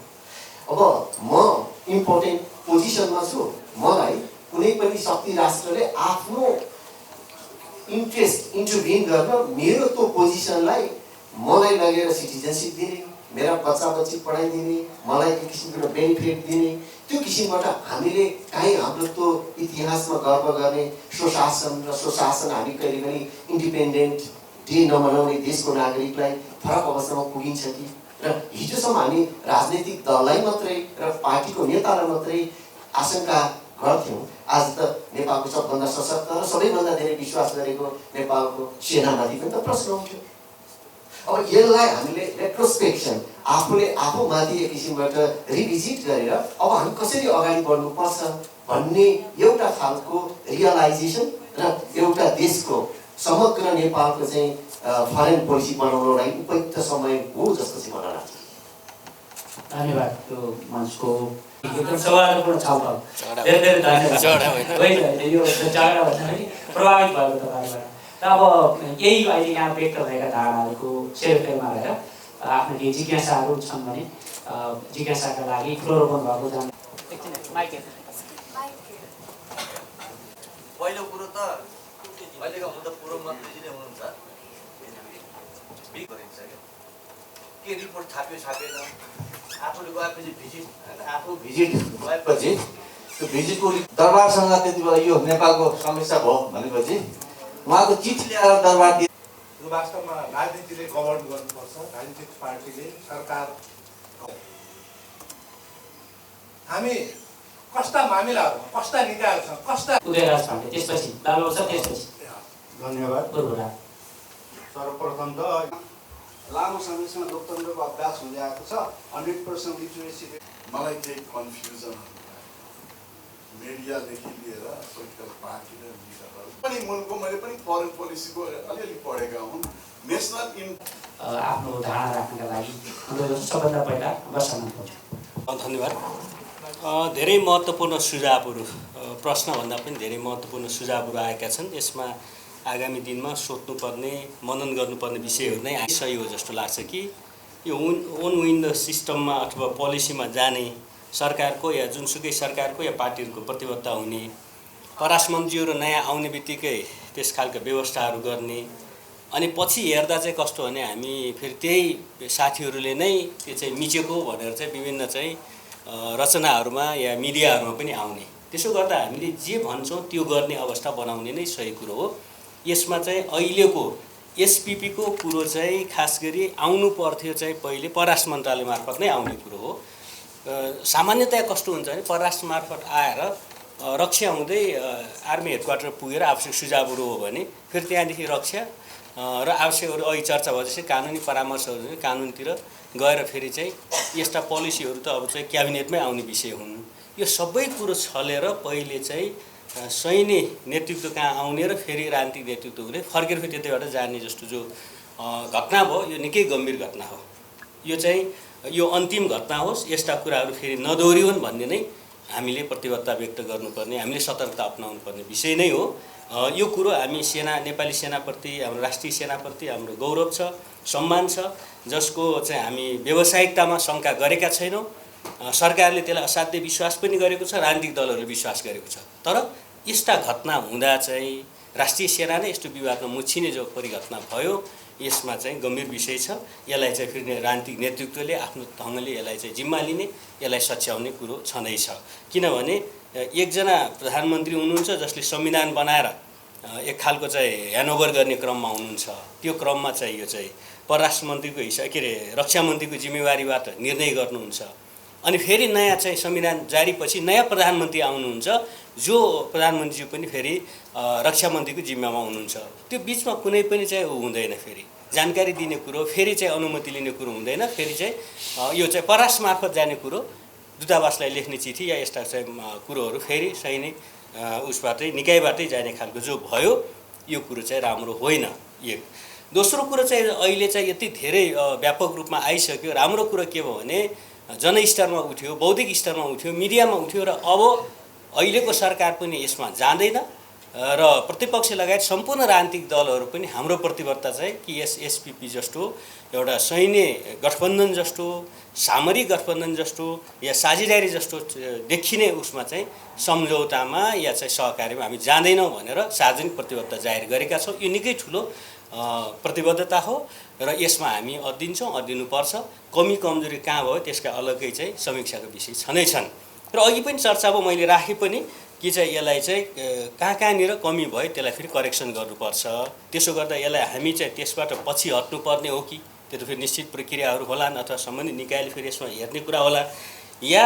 अब म इम्पोर्टेन्ट पोजिसनमा छु, मलाई कुनै पनि शक्ति राष्ट्रले आफ्नो इन्ट्रेस्ट इन्टरभ्युन गर्न मेरो त्यो पोजिसनलाई मलाई लगेर सिटिजनसिप दिने, मेरा बच्चा बच्ची पढाइदिने, मलाई एक किसिमको बेनिफिट दिने, त्यो किसिमबाट हामीले काहीँ हाम्रो त्यो इतिहासमा गर्व गर्ने स्वशासन र स्वशासन हामी कहिले पनि इन्डिपेन्डेन्ट डे नमनाउने देशको नागरिकलाई फरक अवस्थामा पुगिन्छ कि। र हिजोसम्म हामी राजनैतिक दललाई मात्रै र पार्टीको नेतालाई मात्रै आशंका गर्थ्यौँ, आज त नेपालको सबभन्दा सशक्त र सबैभन्दा धेरै विश्वास गरेको नेपालको सेनामाथि पनि त प्रश्न उठ्यो। अब यसलाई हामीले रेट्रोस्पेक्सन आफूले आफूमाथि एक किसिमबाट रिभिजिट गरेर अब हामी कसरी अगाडि बढ्नुपर्छ भन्ने एउटा खालको रियलाइजेसन र एउटा देशको समग्र नेपालको चाहिँ फरेन पोलिसी बनाउनलाई उपयुक्त समय हो जस्तो चाहिँ मलाई लाग्छ। धन्यवाद। त्यो मञ्चको एकदम सौहार्दपूर्ण छलफल, धेरै धेरै धन्यवाद। यो झगडा भन्दाखेरि प्रभावित भएको तपाईँबाट। र अब यही अहिले यहाँ व्यक्त भएका धारणाहरूको सेरोफेरमा रहेर आफ्नो केही जिज्ञासाहरू छन् भने जिज्ञासाका लागि फ्लोर ओपन भएको जान। पहिलो कुरो त अहिलेको हुन त पूर्व मन्त्रीजीले हुनुहुन्छ, के रिपोर्ट छाप्यो छापेन, आफूले गएपछि भिजिट आफू भिजिट गएपछि त्यो भिजिटको दरबारसँग त्यति बेला यो नेपालको समस्या भयो भनेपछि उहाँको चिठी ल्याएर दरबार दिए। वास्तवमा राजनीतिले गभर्न गर्नुपर्छ, राजनीतिक पार्टीले सरकार। हामी कस्ता मामिलाहरूमा कस्ता निकायहरू छन् कस्ता उदयराज पाण्डे त्यसपछि लालु छ त्यसपछि। धन्यवाद। सर्वप्रथम त लामो समयसम्म लोकतन्त्रको अभ्यास हुँदै आएको छ, 100% लिटरेसी। मलाई केही कन्फ्युजनहरू मिडियादेखि लिएर पोलिटिकल पार्टी र लिडरहरू पनि मुलुकको मैले पनि फरेन पोलिसीको अलिअलि पढेका हुन्। नेसनल आफ्नो धारणा राख्नका लागि सबभन्दा पहिला धन्यवाद। धेरै महत्त्वपूर्ण सुझावहरू, प्रश्नभन्दा पनि धेरै महत्त्वपूर्ण सुझावहरू आएका छन्। यसमा आगामी दिनमा सोध्नुपर्ने मनन गर्नुपर्ने विषयहरू नै सही हो जस्तो लाग्छ कि यो ओन विन्डो सिस्टममा अथवा पोलिसीमा जाने सरकारको या जुनसुकै सरकारको या पार्टीहरूको प्रतिबद्धता हुने, पराष्ट्र मन्त्रीहरू नयाँ आउने बित्तिकै त्यस खालका व्यवस्थाहरू गर्ने, अनि पछि हेर्दा चाहिँ कस्तो भने हामी फेरि त्यही साथीहरूले नै त्यो चाहिँ मिचेको भनेर चाहिँ विभिन्न चाहिँ रचनाहरूमा या मिडियाहरूमा पनि आउने। त्यसो गर्दा हामीले जे भन्छौँ त्यो गर्ने अवस्था बनाउने नै सही कुरो हो। यसमा चाहिँ अहिलेको एसपिपीको कुरो चाहिँ खास गरी आउनु पर्थ्यो चाहिँ पहिले पराष्ट्र मन्त्रालय मार्फत नै आउने कुरो हो। सामान्यतया कस्तो हुन्छ भने पराष्ट्र मार्फत आएर रक्षा हुँदै आर्मी हेडक्वार्टर पुगेर आवश्यक सुझावहरू हो भने फेरि त्यहाँदेखि रक्षा र आवश्यकहरू अघि चर्चा भएपछि कानुनी परामर्शहरू कानुनतिर गएर फेरि चाहिँ यस्ता पोलिसीहरू त अब चाहिँ क्याबिनेटमै आउने विषय हुन्। यो सबै कुरो छलेर पहिले चाहिँ सैन्य नेतृत्व कहाँ आउने र फेरि राजनीतिक नेतृत्व हुने फर्केर फेरि त्यतैबाट जाने जस्तो जो घटना भयो यो निकै गम्भीर घटना हो। यो चाहिँ यो अन्तिम घटना होस्, यस्ता कुराहरू फेरि नदोहोरिउन् भन्ने नै हामीले प्रतिबद्धता व्यक्त गर्नुपर्ने, हामीले सतर्कता अपनाउनु पर्ने विषय नै हो। यो कुरो हामी नेपाली सेनाप्रति, हाम्रो राष्ट्रिय सेनाप्रति हाम्रो गौरव छ, सम्मान छ, जसको चाहिँ हामी व्यावसायिकतामा शङ्का गरेका छैनौँ। सरकारले त्यसलाई असाध्य विश्वास पनि गरेको छ, राजनीतिक दलहरूले विश्वास गरेको छ। तर यस्ता घटना हुँदा चाहिँ राष्ट्रिय सेना नै यस्तो विवादमा मुछिने जो परिघटना भयो, यसमा चाहिँ गम्भीर विषय छ। यसलाई चाहिँ फेरि राजनीतिक नेतृत्वले आफ्नो ढङ्गले यसलाई चाहिँ जिम्मा लिने, यसलाई सच्याउने कुरो छँदैछ। किनभने एकजना प्रधानमन्त्री हुनुहुन्छ जसले संविधान बनाएर एक खालको चाहिँ ह्यान्डओभर गर्ने क्रममा हुनुहुन्छ। त्यो क्रममा चाहिँ यो चाहिँ परराष्ट्र मन्त्रीको रक्षा मन्त्रीको जिम्मेवारीबाट निर्णय गर्नुहुन्छ। अनि फेरि नयाँ चाहिँ संविधान जारीपछि नयाँ प्रधानमन्त्री आउनुहुन्छ, जो प्रधानमन्त्रीज्यू पनि फेरि रक्षा मन्त्रीको जिम्मामा हुनुहुन्छ। त्यो बिचमा कुनै पनि चाहिँ हुँदैन, फेरि जानकारी दिने कुरो, फेरि चाहिँ अनुमति लिने कुरो हुँदैन। फेरि चाहिँ यो चाहिँ परराष्ट्र मार्फत जाने कुरो, दूतावासलाई लेख्ने चिठी या यस्ता चाहिँ कुरोहरू फेरि सैनिक उसबाटै निकायबाटै जाने खालको जो भयो, यो कुरो चाहिँ राम्रो होइन। एक दोस्रो कुरो चाहिँ अहिले चाहिँ यति धेरै व्यापक रूपमा आइसक्यो। राम्रो कुरो के भयो भने जनस्तरमा उठ्यो, बौद्धिक स्तरमा उठ्यो, मिडियामा उठ्यो, र अब अहिलेको सरकार पनि यसमा जाँदैन र प्रतिपक्ष लगायत सम्पूर्ण राजनीतिक दलहरू पनि हाम्रो प्रतिबद्धता चाहिँ कि यस एसपीपी जस्तो एउटा सैन्य गठबन्धन जस्तो, सामरिक गठबन्धन जस्तो या साझेदारी जस्तो देखिने उसमा चाहिँ सम्झौतामा या चाहिँ सहकार्यमा हामी जाँदैनौँ भनेर सार्वजनिक प्रतिबद्धता जाहेर गरेका छौँ। यो निकै ठुलो प्रतिबद्धता हो र यसमा हामी अद्दिन्छौँ, अद्दिनुपर्छ। कमी कमजोरी कहाँ भयो त्यसका अलग्गै चाहिँ समीक्षाको विषय छँदैछन्। र अघि पनि चर्चा भयो, मैले राखेँ पनि कि चाहिँ यसलाई चाहिँ कहाँनिर कमी भयो त्यसलाई फेरि करेक्सन गर्नुपर्छ। त्यसो गर्दा यसलाई हामी चाहिँ त्यसबाट पछि हट्नुपर्ने हो कि त्यो त फेरि निश्चित प्रक्रियाहरू होलान्, अथवा सम्बन्धित निकायले फेरि यसमा हेर्ने कुरा होला, या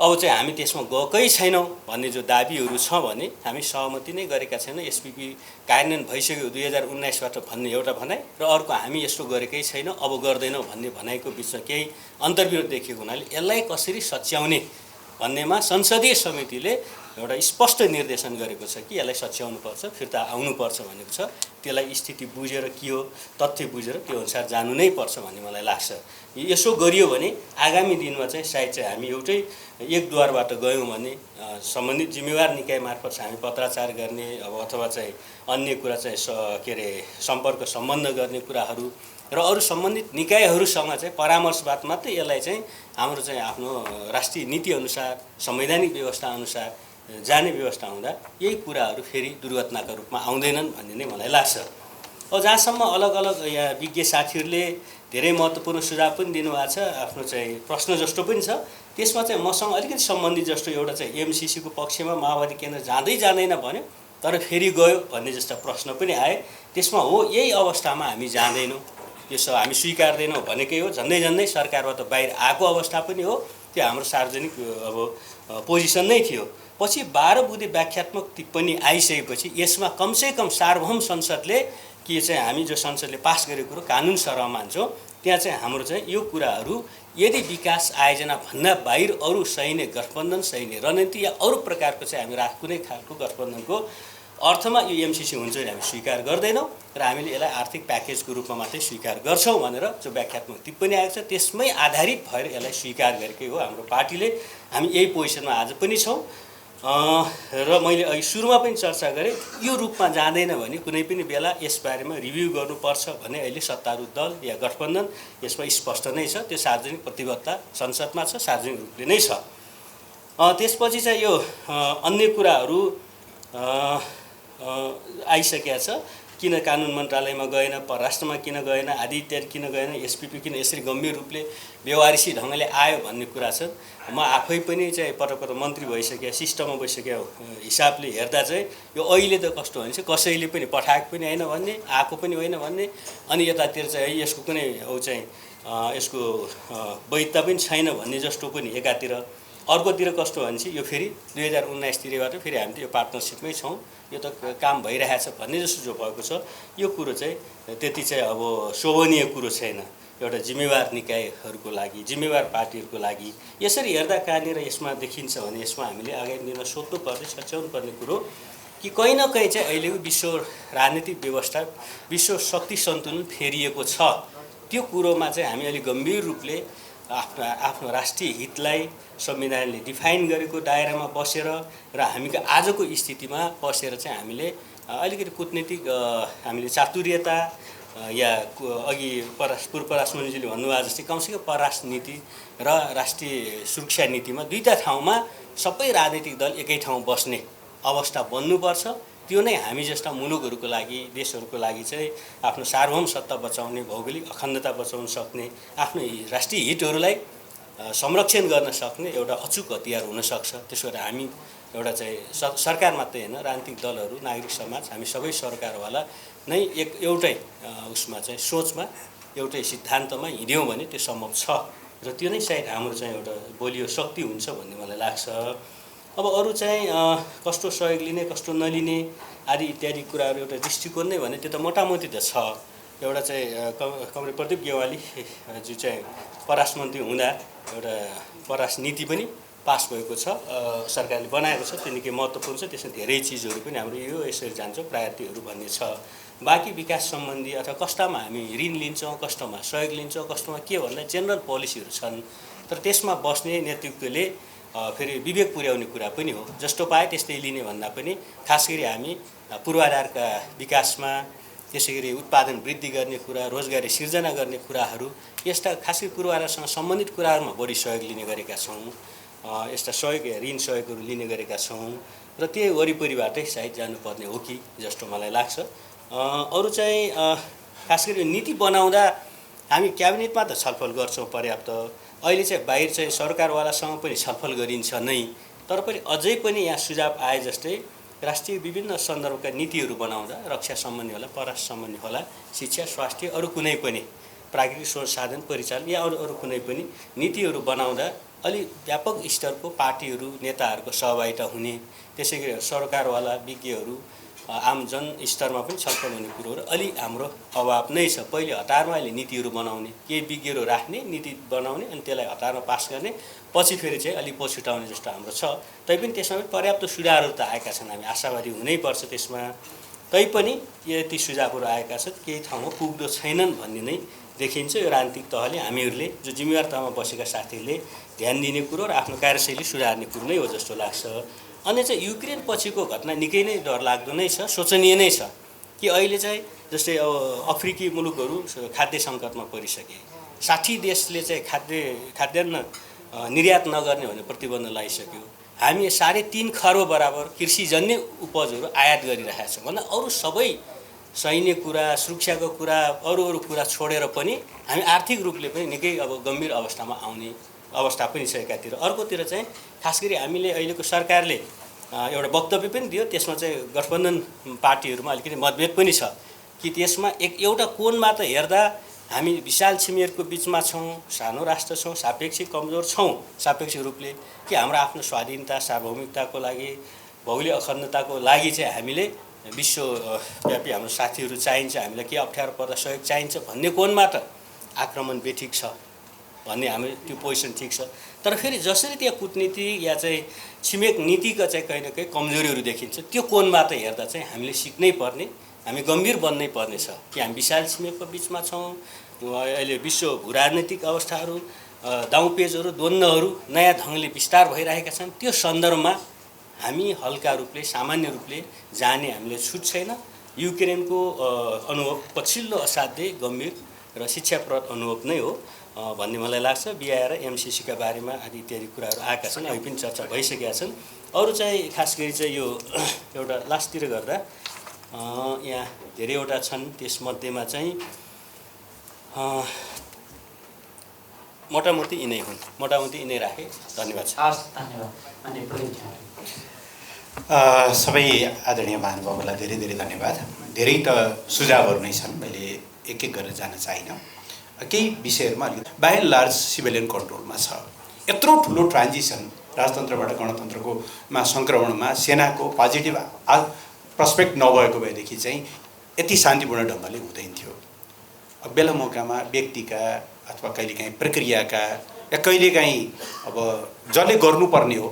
अब चाहिँ हामी त्यसमा गएकै छैनौँ भन्ने जो दाबीहरू छ भने हामी सहमति नै गरेका छैनौँ। एसपीपी कार्यान्वयन भइसक्यो 2019बाट भन्ने एउटा भनाइ, र अर्को हामी यस्तो गरेकै छैनौँ, अब गर्दैनौँ भन्ने भनाइको बिचमा केही अन्तर्विरोध देखिएको हुनाले यसलाई कसरी सच्याउने भन्नेमा संसदीय समितिले एउटा स्पष्ट निर्देशन गरेको छ कि यसलाई सच्याउनुपर्छ, फिर्ता आउनुपर्छ भनेको छ। त्यसलाई स्थिति बुझेर के हो, तथ्य बुझेर त्यो अनुसार जानु नै पर्छ भन्ने मलाई लाग्छ। यसो गरियो भने आगामी दिनमा चाहिँ सायद चाहिँ हामी एउटै एकद्वारबाट गयौँ भने सम्बन्धित जिम्मेवार निकाय मार्फत हामी पत्राचार गर्ने अब अथवा चाहिँ अन्य कुरा चाहिँ सम्पर्क सम्बन्ध गर्ने कुराहरू र अरू सम्बन्धित निकायहरूसँग चाहिँ परामर्शबाट मात्रै यसलाई चाहिँ हाम्रो चाहिँ आफ्नो राष्ट्रिय नीतिअनुसार, संवैधानिक व्यवस्थाअनुसार जाने व्यवस्था हुँदा यही कुराहरू फेरि दुर्घटनाका रूपमा आउँदैनन् भन्ने नै मलाई लाग्छ। अब जहाँसम्म अलग अलग यहाँ विज्ञ साथीहरूले धेरै महत्त्वपूर्ण सुझाव पनि दिनुभएको छ, आफ्नो चाहिँ प्रश्न जस्तो पनि छ, त्यसमा चाहिँ मसँग अलिकति सम्बन्धित जस्तो एउटा चाहिँ एमसिसीको पक्षमा माओवादी केन्द्र जाँदैन भन्यो, तर फेरि गयो भन्ने जस्ता प्रश्न पनि आए। त्यसमा हो यही अवस्थामा हामी जाँदैनौँ, यो सब हामी स्वीकार्दैनौँ भनेकै हो। झन्डै सरकारबाट बाहिर आएको अवस्था पनि हो, त्यो हाम्रो सार्वजनिक अब पोजिसन नै थियो। पछि 12 बुँदे व्याख्यात्मक टिप्पणी आइसकेपछि यसमा कमसेकम सार्वभौम संसदले कि चाहिँ हामी जो संसदले पास गरेको कुरो कानुन सरह मान्छौँ, त्यहाँ चाहिँ हाम्रो चाहिँ यो कुराहरू यदि विकास आयोजना भन्दा बाहिर अरू सैन्य गठबन्धन, सैन्य रणनीति या अरू प्रकारको चाहिँ हामी कुनै खालको गठबन्धनको अर्थमा यो एमसिसी हुन्छ भने हामी स्वीकार गर्दैनौँ र हामीले यसलाई आर्थिक प्याकेजको रूपमा मात्रै स्वीकार गर्छौँ भनेर जो व्याख्यात्मक टिप्पणी आएको छ त्यसमै आधारित भएर यसलाई स्वीकार गरेकै हो हाम्रो पार्टीले। हामी यही पोजिसनमा आज पनि छौँ र मैले अघि सुरुमा पनि चर्चा गरेँ, यो रूपमा जाँदैन भने कुनै पनि बेला यसबारेमा रिभ्यू गर्नुपर्छ भन्ने अहिले सत्तारूढ दल या गठबन्धन यसमा स्पष्ट नै छ। त्यो सार्वजनिक प्रतिबद्धता संसदमा छ, सार्वजनिक रूपले नै छ। त्यसपछि चाहिँ यो अन्य कुराहरू आइसकेका छ, किन कानुन मन्त्रालयमा गएन, परराष्ट्रमा किन गएन, आदि इत्यादि किन गएन, एसपीपी किन यसरी गम्भीर रूपले व्यवहारिसी ढङ्गले आयो भन्ने कुरा छ। म आफै पनि चाहिँ पटक मन्त्री भइसक्यो, सिस्टममा भइसक्यो हिसाबले हेर्दा चाहिँ यो अहिले त कस्तो भने चाहिँ कसैले पनि पठाएको पनि होइन भन्ने, आएको पनि होइन भन्ने, अनि यतातिर चाहिँ यसको कुनै चाहिँ यसको वैधता पनि छैन भन्ने जस्तो पनि एकातिर। अर्कोतिर कस्तो भनेपछि यो फेरि 2019तिरबाट फेरि हामी त यो पार्टनरसिपमै छौँ, यो त काम भइरहेछ भन्ने जस्तो जो भएको छ, यो कुरो चाहिँ त्यति चाहिँ अब शोभनीय कुरो छैन एउटा जिम्मेवार निकायहरूको लागि, जिम्मेवार पार्टीहरूको लागि। यसरी हेर्दा कहाँनिर यसमा देखिन्छ भने यसमा हामीले आगामी दिनमा सोध्नुपर्ने, सच्याउनु पर्ने कुरो कि कहीँ न कहीँ चाहिँ अहिलेको विश्व राजनीतिक व्यवस्था, विश्व शक्ति सन्तुलन फेरिएको छ। त्यो कुरोमा चाहिँ हामी अलि गम्भीर रूपले आफ्नो राष्ट्रिय हितलाई संविधानले डिफाइन गरेको दायरामा बसेर र हामीको आजको स्थितिमा बसेर चाहिँ हामीले अलिकति कूटनीतिक हामीले चातुर्यता या अघि पूर्व परराष्ट्र मन्त्रीले भन्नुभएको जस्तै कमसेकम परराष्ट्र नीति र राष्ट्रिय सुरक्षा नीतिमा दुईटा ठाउँमा सबै राजनीतिक दल एकै ठाउँ बस्ने अवस्था बन्नुपर्छ। त्यो नै हामी जस्ता मुलुकहरूको लागि देशहरूको लागि चाहिँ आफ्नो सार्वभौम सत्ता बचाउने भौगोलिक अखण्डता बचाउन सक्ने आफ्नो राष्ट्रिय हितहरूलाई संरक्षण गर्न सक्ने एउटा अचुक हतियार हुनसक्छ। त्यसो भएर हामी एउटा चाहिँ सरकार मात्रै होइन राजनीतिक दलहरू नागरिक समाज हामी सबै सरकारवाला नै एउटै उसमा चाहिँ सोचमा एउटै सिद्धान्तमा हिँड्यौँ भने त्यो सम्भव छ र त्यो नै सायद हाम्रो चाहिँ एउटा बलियो शक्ति हुन्छ भन्ने मलाई लाग्छ। अब अरू चाहिँ कस्तो सहयोग लिने कस्तो नलिने आदि इत्यादि कुराहरू एउटा दृष्टिकोण नै भने त्यो त मोटामोटी त छ। एउटा चाहिँ कमरेड प्रदीप गेवाली जो चाहिँ परराष्ट्र मन्त्री हुँदा एउटा परराष्ट्र नीति पनि पास भएको छ, सरकारले बनाएको छ, त्यो निकै महत्त्वपूर्ण छ। त्यसमा धेरै चिजहरू पनि हाम्रो यो यसरी जान्छ प्रायोरिटीहरू भन्ने छ। बाँकी विकास सम्बन्धी अथवा कस्तामा हामी ऋण लिन्छौँ, कस्तामा सहयोग लिन्छौँ, कस्तामा के भन्दा जेनरल पोलिसीहरू छन्, तर त्यसमा बस्ने नेतृत्वले फेरि विवेक पुर्याउने कुरा पनि हो। जस्तो पाए त्यस्तै लिने भन्दा पनि खास गरी हामी पूर्वाधारका विकासमा त्यसै गरी उत्पादन वृद्धि गर्ने कुरा, रोजगारी सिर्जना गर्ने कुराहरू यस्ता खास गरी पूर्वाधारसँग सम्बन्धित कुराहरूमा बढी सहयोग लिने गरेका छौँ। यस्ता सहयोग ऋण सहयोगहरू लिने गरेका छौँ र त्यही वरिपरिबाटै सायद जानुपर्ने हो कि जस्तो मलाई लाग्छ। अरू चाहिँ खास गरी नीति बनाउँदा हामी क्याबिनेटमा त छलफल गर्छौँ पर्याप्त। अहिले चाहिँ बाहिर चाहिँ सरकारवालासँग पनि छलफल गरिन्छ नै, तर पनि अझै पनि यहाँ सुझाव आए जस्तै राष्ट्रिय विभिन्न सन्दर्भका नीतिहरू बनाउँदा रक्षा सम्बन्धी होला, परराष्ट्र सम्बन्धी होला, शिक्षा, स्वास्थ्य, अरू कुनै पनि प्राकृतिक स्रोत साधन परिचालन या अरू कुनै पनि नीतिहरू बनाउँदा अलि व्यापक स्तरको पार्टीहरू नेताहरूको सहभागिता हुने, त्यसै गरी सरकारवाला विज्ञहरू आम जन स्तरमा पनि छलफल हुने कुरोहरू अलि हाम्रो अभाव नै छ। पहिले हतारमा अहिले नीतिहरू बनाउने, केही विज्ञहरू राख्ने, नीति बनाउने अनि त्यसलाई हतारमा पास गर्ने, पछि फेरि चाहिँ अलि पछुटाउने जस्तो हाम्रो छ। तैपनि त्यसमा पनि पर्याप्त सुधारहरू त आएका छन्, हामी आशावादी हुनैपर्छ त्यसमा। तैपनि यति सुझावहरू आएका छन् केही ठाउँमा पुग्दो छैनन् भन्ने नै देखिन्छ। यो राजनीतिक तहले हामीहरूले जो जिम्मेवार तहमा बसेका साथीहरूले ध्यान दिने कुरो र आफ्नो कार्यशैली सुधार्ने कुरो नै हो जस्तो लाग्छ। अनि चाहिँ युक्रेन पछिको घटना निकै नै डरलाग्दो नै छ, शोचनीय नै छ कि अहिले चाहिँ जस्तै अब अफ्रिकी मुलुकहरू खाद्य सङ्कटमा परिसके, 60 देशले चाहिँ खाद्यान्न निर्यात नगर्ने भन्ने प्रतिबन्ध लगाइसक्यो। हामी 3.5 खर्ब बराबर कृषिजन्य उपजहरू आयात गरिरहेका छौँ भन्दा अरू सबै सैन्य कुरा, सुरक्षाको कुरा, अरू कुरा छोडेर पनि हामी आर्थिक रूपले पनि निकै अब गम्भीर अवस्थामा आउने अवस्था पनि छ एकातिर। अर्कोतिर चाहिँ खास गरी हामीले अहिलेको सरकारले एउटा वक्तव्य पनि दियो, त्यसमा चाहिँ गठबन्धन पार्टीहरूमा अलिकति मतभेद पनि छ कि त्यसमा एउटा कोणमा त हेर्दा हामी विशाल छिमेकको बिचमा छौँ, सानो राष्ट्र छौँ, सापेक्षिक कमजोर छौँ सापेक्षिक रूपले कि हाम्रो आफ्नो स्वाधीनता सार्वभौमिकताको लागि, भौगोलिक अखण्डताको लागि चाहिँ हामीले विश्वव्यापी हाम्रो साथीहरू चाहिन्छ, हामीलाई के अप्ठ्यारो पर्दा सहयोग चाहिन्छ भन्ने कोणमा त आक्रमण बेठिक छ भन्ने हामी त्यो पोजिसन ठिक छ। तर फेरि जसरी त्यहाँ कुटनीति या चाहिँ छिमेक नीतिका चाहिँ कहीँ न कहीँ कमजोरीहरू देखिन्छ, त्यो कोणमा त हेर्दा चाहिँ हामीले सिक्नै पर्ने, हामी गम्भीर बन्नै पर्ने छ कि हामी विशाल छिमेकको बिचमा छौँ। अहिले विश्व भूराजनैतिक अवस्थाहरू, दाउपेचहरू, द्वन्द्वहरू नयाँ ढङ्गले विस्तार भइरहेका छन्। त्यो सन्दर्भमा हामी हल्का रूपले सामान्य रूपले जाने हामीले छुट छैन। युक्रेनको अनुभव पछिल्लो असाध्यै गम्भीर र शिक्षाप्रद अनुभव नै हो भन्ने मलाई लाग्छ। बिआई र एमसिसीका बारेमा आदि इत्यादि कुराहरू आएका छन्, अहिले पनि चर्चा भइसकेका छन्। अरू चाहिँ खास गरी चाहिँ यो एउटा लास्टतिर गर्दा यहाँ धेरैवटा छन्, त्यसमध्येमा चाहिँ मोटामोटी यिनै हुन्, मोटामोटी यिनै राखेँ। धन्यवाद। सबै आदरणीय महानुभावहरूलाई धेरै धेरै धन्यवाद। धेरै त सुझावहरू नै छन्, मैले एक एक गरेर जान चाहिनँ। केही विषयहरूमा अलिकति बाई एन्ड लार्ज सिभिलियन कन्ट्रोलमा छ। यत्रो ठुलो ट्रान्जिसन राजतन्त्रबाट गणतन्त्रकोमा सङ्क्रमणमा सेनाको पोजिटिभ प्रस्पेक्ट नभएको भएदेखि चाहिँ यति शान्तिपूर्ण ढङ्गले हुँदैन थियो। अब बेला मौकामा व्यक्तिका अथवा कहिलेकाहीँ प्रक्रियाका या कहिलेकाहीँ अब जसले गर्नुपर्ने हो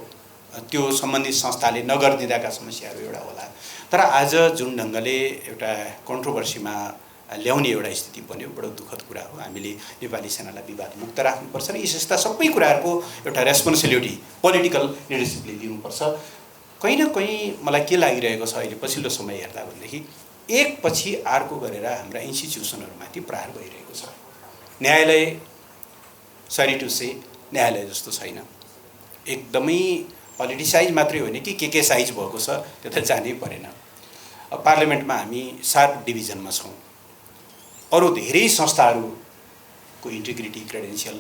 त्यो सम्बन्धित संस्थाले नगरिदिँदाका समस्याहरू एउटा होला। तर आज जुन ढङ्गले एउटा कन्ट्रोभर्सीमा ल्याउने एउटा स्थिति बन्यो। बडो दुःखद कुरा हो। हामीले नेपाली सेनालाई विवाद मुक्त राख्नुपर्छ र यी यस्ता सबै कुराहरूको एउटा रेस्पोन्सिबिलिटी पोलिटिकल लिडरसिपले लिनुपर्छ। कहीँ न कहीँ मलाई के लागिरहेको छ अहिले पछिल्लो समय हेर्दा भनेदेखि एकपछि अर्को गरेर हाम्रा इन्स्टिट्युसनहरूमाथि प्रहार भइरहेको छ। न्यायालय सरी टु से न्यायालय जस्तो छैन। एकदमै पोलिटिसाइज मात्रै होइन कि के साइज भएको छ त्यो त जानै परेन। अब पार्लियामेन्टमा हामी 7 डिभिजनमा छौँ। अरू धेरै संस्थाहरूको इन्टिग्रिटी क्रेडेन्सियल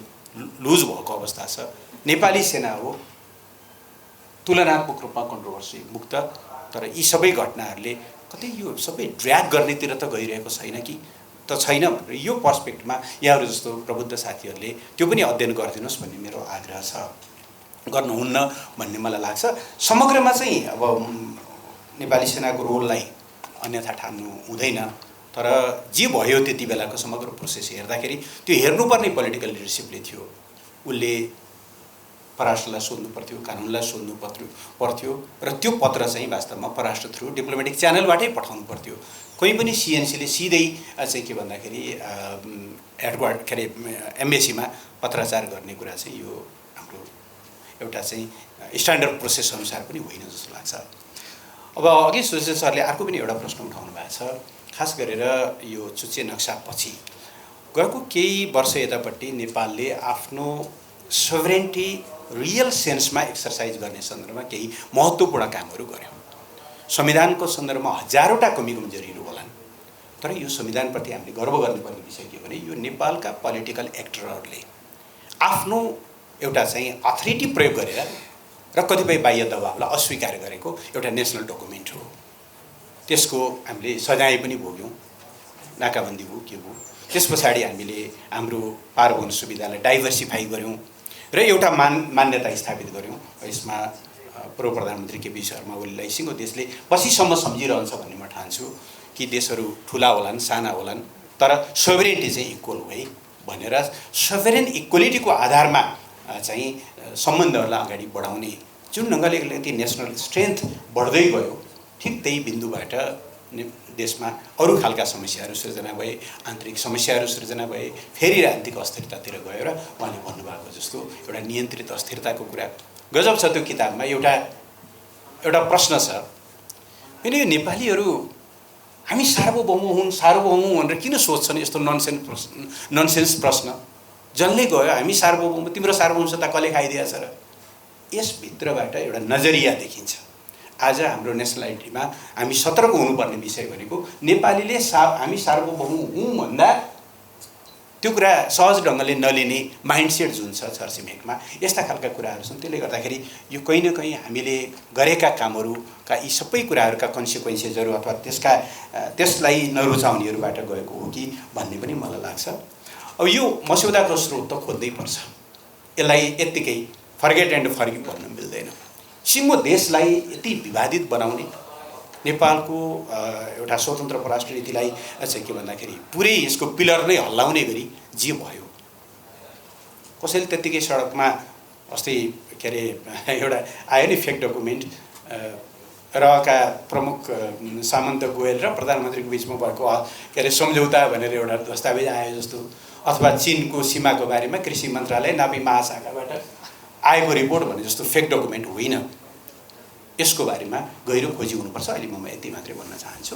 लुज भएको अवस्था छ। नेपाली सेना हो तुलनात्मक रूपमा कन्ट्रोभर्सी मुक्त, तर यी सबै घटनाहरूले कतै यो सबै ड्र्याग गर्नेतिर त गइरहेको छैन कि त छैन भनेर यो पर्सपेक्टमा यहाँहरू जस्तो प्रबुद्ध साथीहरूले त्यो पनि अध्ययन गरिदिनुहोस् भन्ने मेरो आग्रह छ। गर्नुहुन्न भन्ने मलाई लाग्छ। समग्रमा चाहिँ अब नेपाली सेनाको रोललाई अन्यथा ठान्नु हुँदैन, तर जे भयो त्यति बेलाको समग्र प्रोसेस हेर्दाखेरि त्यो हेर्नुपर्ने पोलिटिकल लिडरसिपले थियो। उसले परराष्ट्रलाई सोध्नु पर्थ्यो, कानुनलाई सोध्नु पर्थ्यो र त्यो पत्र चाहिँ वास्तवमा परराष्ट्र थ्रु डिप्लोमेटिक च्यानलबाटै पठाउनु पर्थ्यो। कोही पनि सिएनसीले सिधै चाहिँ के भन्दाखेरि हेडक्वार्टर के अरे एम्बेसीमा पत्राचार गर्ने कुरा चाहिँ यो हाम्रो एउटा चाहिँ स्ट्यान्डर्ड प्रोसेस अनुसार पनि होइन जस्तो लाग्छ। अब अघि सुशील सरले अर्को पनि एउटा प्रश्न उठाउनु भएको छ, खास गरेर यो चुच्चे नक्सापछि गएको केही वर्ष यतापट्टि नेपालले आफ्नो सोभरेन्टी रियल सेन्समा एक्सर्साइज गर्ने सन्दर्भमा केही महत्त्वपूर्ण कामहरू गर्यो। संविधानको सन्दर्भमा हजारौँटा कमी कमजोरीहरू होलान्, तर यो संविधानप्रति हामीले गर्व गर्नुपर्ने विषय के भने यो नेपालका पोलिटिकल एक्टरहरूले आफ्नो एउटा चाहिँ अथोरिटी प्रयोग गरेर र कतिपय बाह्य दबावलाई अस्वीकार गरेको एउटा नेसनल डकुमेन्ट हो। त्यसको हामीले सजाय पनि भोग्यौँ, नाकाबन्दी भयो के भयो। त्यस पछाडि हामीले हाम्रो पारभवन सुविधालाई डाइभर्सिफाई गऱ्यौँ र एउटा मान्यता स्थापित गऱ्यौँ। यसमा पूर्व प्रधानमन्त्री केपी शर्मा ओलीलाई सिङ्गो देशले पछिसम्म सम्झिरहन्छ भन्ने म ठान्छु कि देशहरू ठुला होलान् साना होलान् तर सोभरेन्टी चाहिँ इक्वल हो है भनेर सोभरेन इक्वलिटीको आधारमा चाहिँ सम्बन्धहरूलाई अगाडि बढाउने जुन ढङ्गले अलिकति नेसनल स्ट्रेन्थ बढ्दै गयो, ठिक त्यही बिन्दुबाट देशमा अरू खालका समस्याहरू सृजना भए, आन्तरिक समस्याहरू सृजना भए, फेरि राजनीतिक अस्थिरतातिर गयो र उहाँले भन्नुभएको जस्तो एउटा नियन्त्रित अस्थिरताको कुरा गजब छ। त्यो किताबमा एउटा प्रश्न छ, किन यो नेपालीहरू हामी सार्वभौम हुँ भनेर किन सोध्छन् यस्तो ननसेन्स प्रश्न। जसले गयो हामी सार्वभौम, तिम्रो सार्वभौमता कसले खाइदिएछ र यसभित्रबाट एउटा नजरिया देखिन्छ। आज हाम्रो नेसनलिटीमा हामी सतर्क हुनुपर्ने विषय भनेको नेपालीले हामी सार्वभौम हौँ भन्दा त्यो कुरा सहज ढङ्गले नलिने माइन्डसेट जुन छ छरछिमेकमा यस्ता खालका कुराहरू छन्। त्यसले गर्दाखेरि यो कहीँ न कहीँ हामीले गरेका कामहरूका यी सबै कुराहरूका कन्सिक्वेन्सेसहरू अथवा त्यसलाई नरुचाउनेहरूबाट गएको हो कि भन्ने पनि मलाई लाग्छ। अब यो मस्यौदाको स्रोत त खोज्दै पर्छ, यसलाई यत्तिकै फर्गेट एन्ड फर्गिभ भन्न मिल्दैन। सिङ्गो देशलाई यति विवादित बनाउने नेपालको एउटा स्वतन्त्र परराष्ट्र नीतिलाई चाहिँ के भन्दाखेरि पुरै यसको पिलर नै हल्लाउने गरी जे भयो। कसैले त्यत्तिकै सडकमा अस्ति के अरे एउटा आयो नि फेक डकुमेन्ट, रका प्रमुख सामन्त गोयल र प्रधानमन्त्रीको बिचमा भएको के अरे सम्झौता भनेर एउटा दस्तावेज आयो जस्तो, अथवा चीनको सीमाको बारेमा कृषि मन्त्रालय नापी महाशाखाबाट आएको रिपोर्ट भने जस्तो फेक डकुमेन्ट होइन। यसको बारेमा गहिरो खोजी हुनुपर्छ। अहिले म यति मात्रै भन्न चाहन्छु।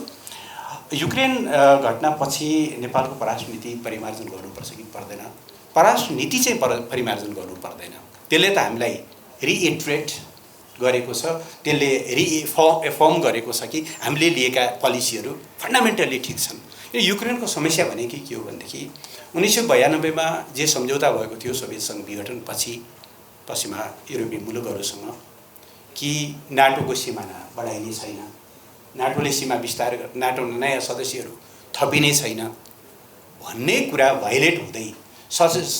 युक्रेन घटनापछि नेपालको परराष्ट्र नीति परिमार्जन गर्नुपर्छ कि पर्दैन? परराष्ट्र नीति चाहिँ परिमार्जन गर्नु पर्दैन। त्यसले त हामीलाई रिइटरेट गरेको छ, त्यसले रिफर्म गरेको छ कि हामीले लिएका पोलिसीहरू फन्डामेन्टल्ली ठिक छन्। यो युक्रेनको समस्या भनेकै के हो भनेदेखि 1992 मा जे सम्झौता भएको थियो सोभियत सङ्घ विघटनपछि पश्चिमा युरोपियन मुलुकहरूसँग कि नाटोको सिमाना बढाइने छैन, नाटोले सीमा विस्तार नाटो नयाँ सदस्यहरू थपिने छैन भन्ने कुरा भाइलेट हुँदै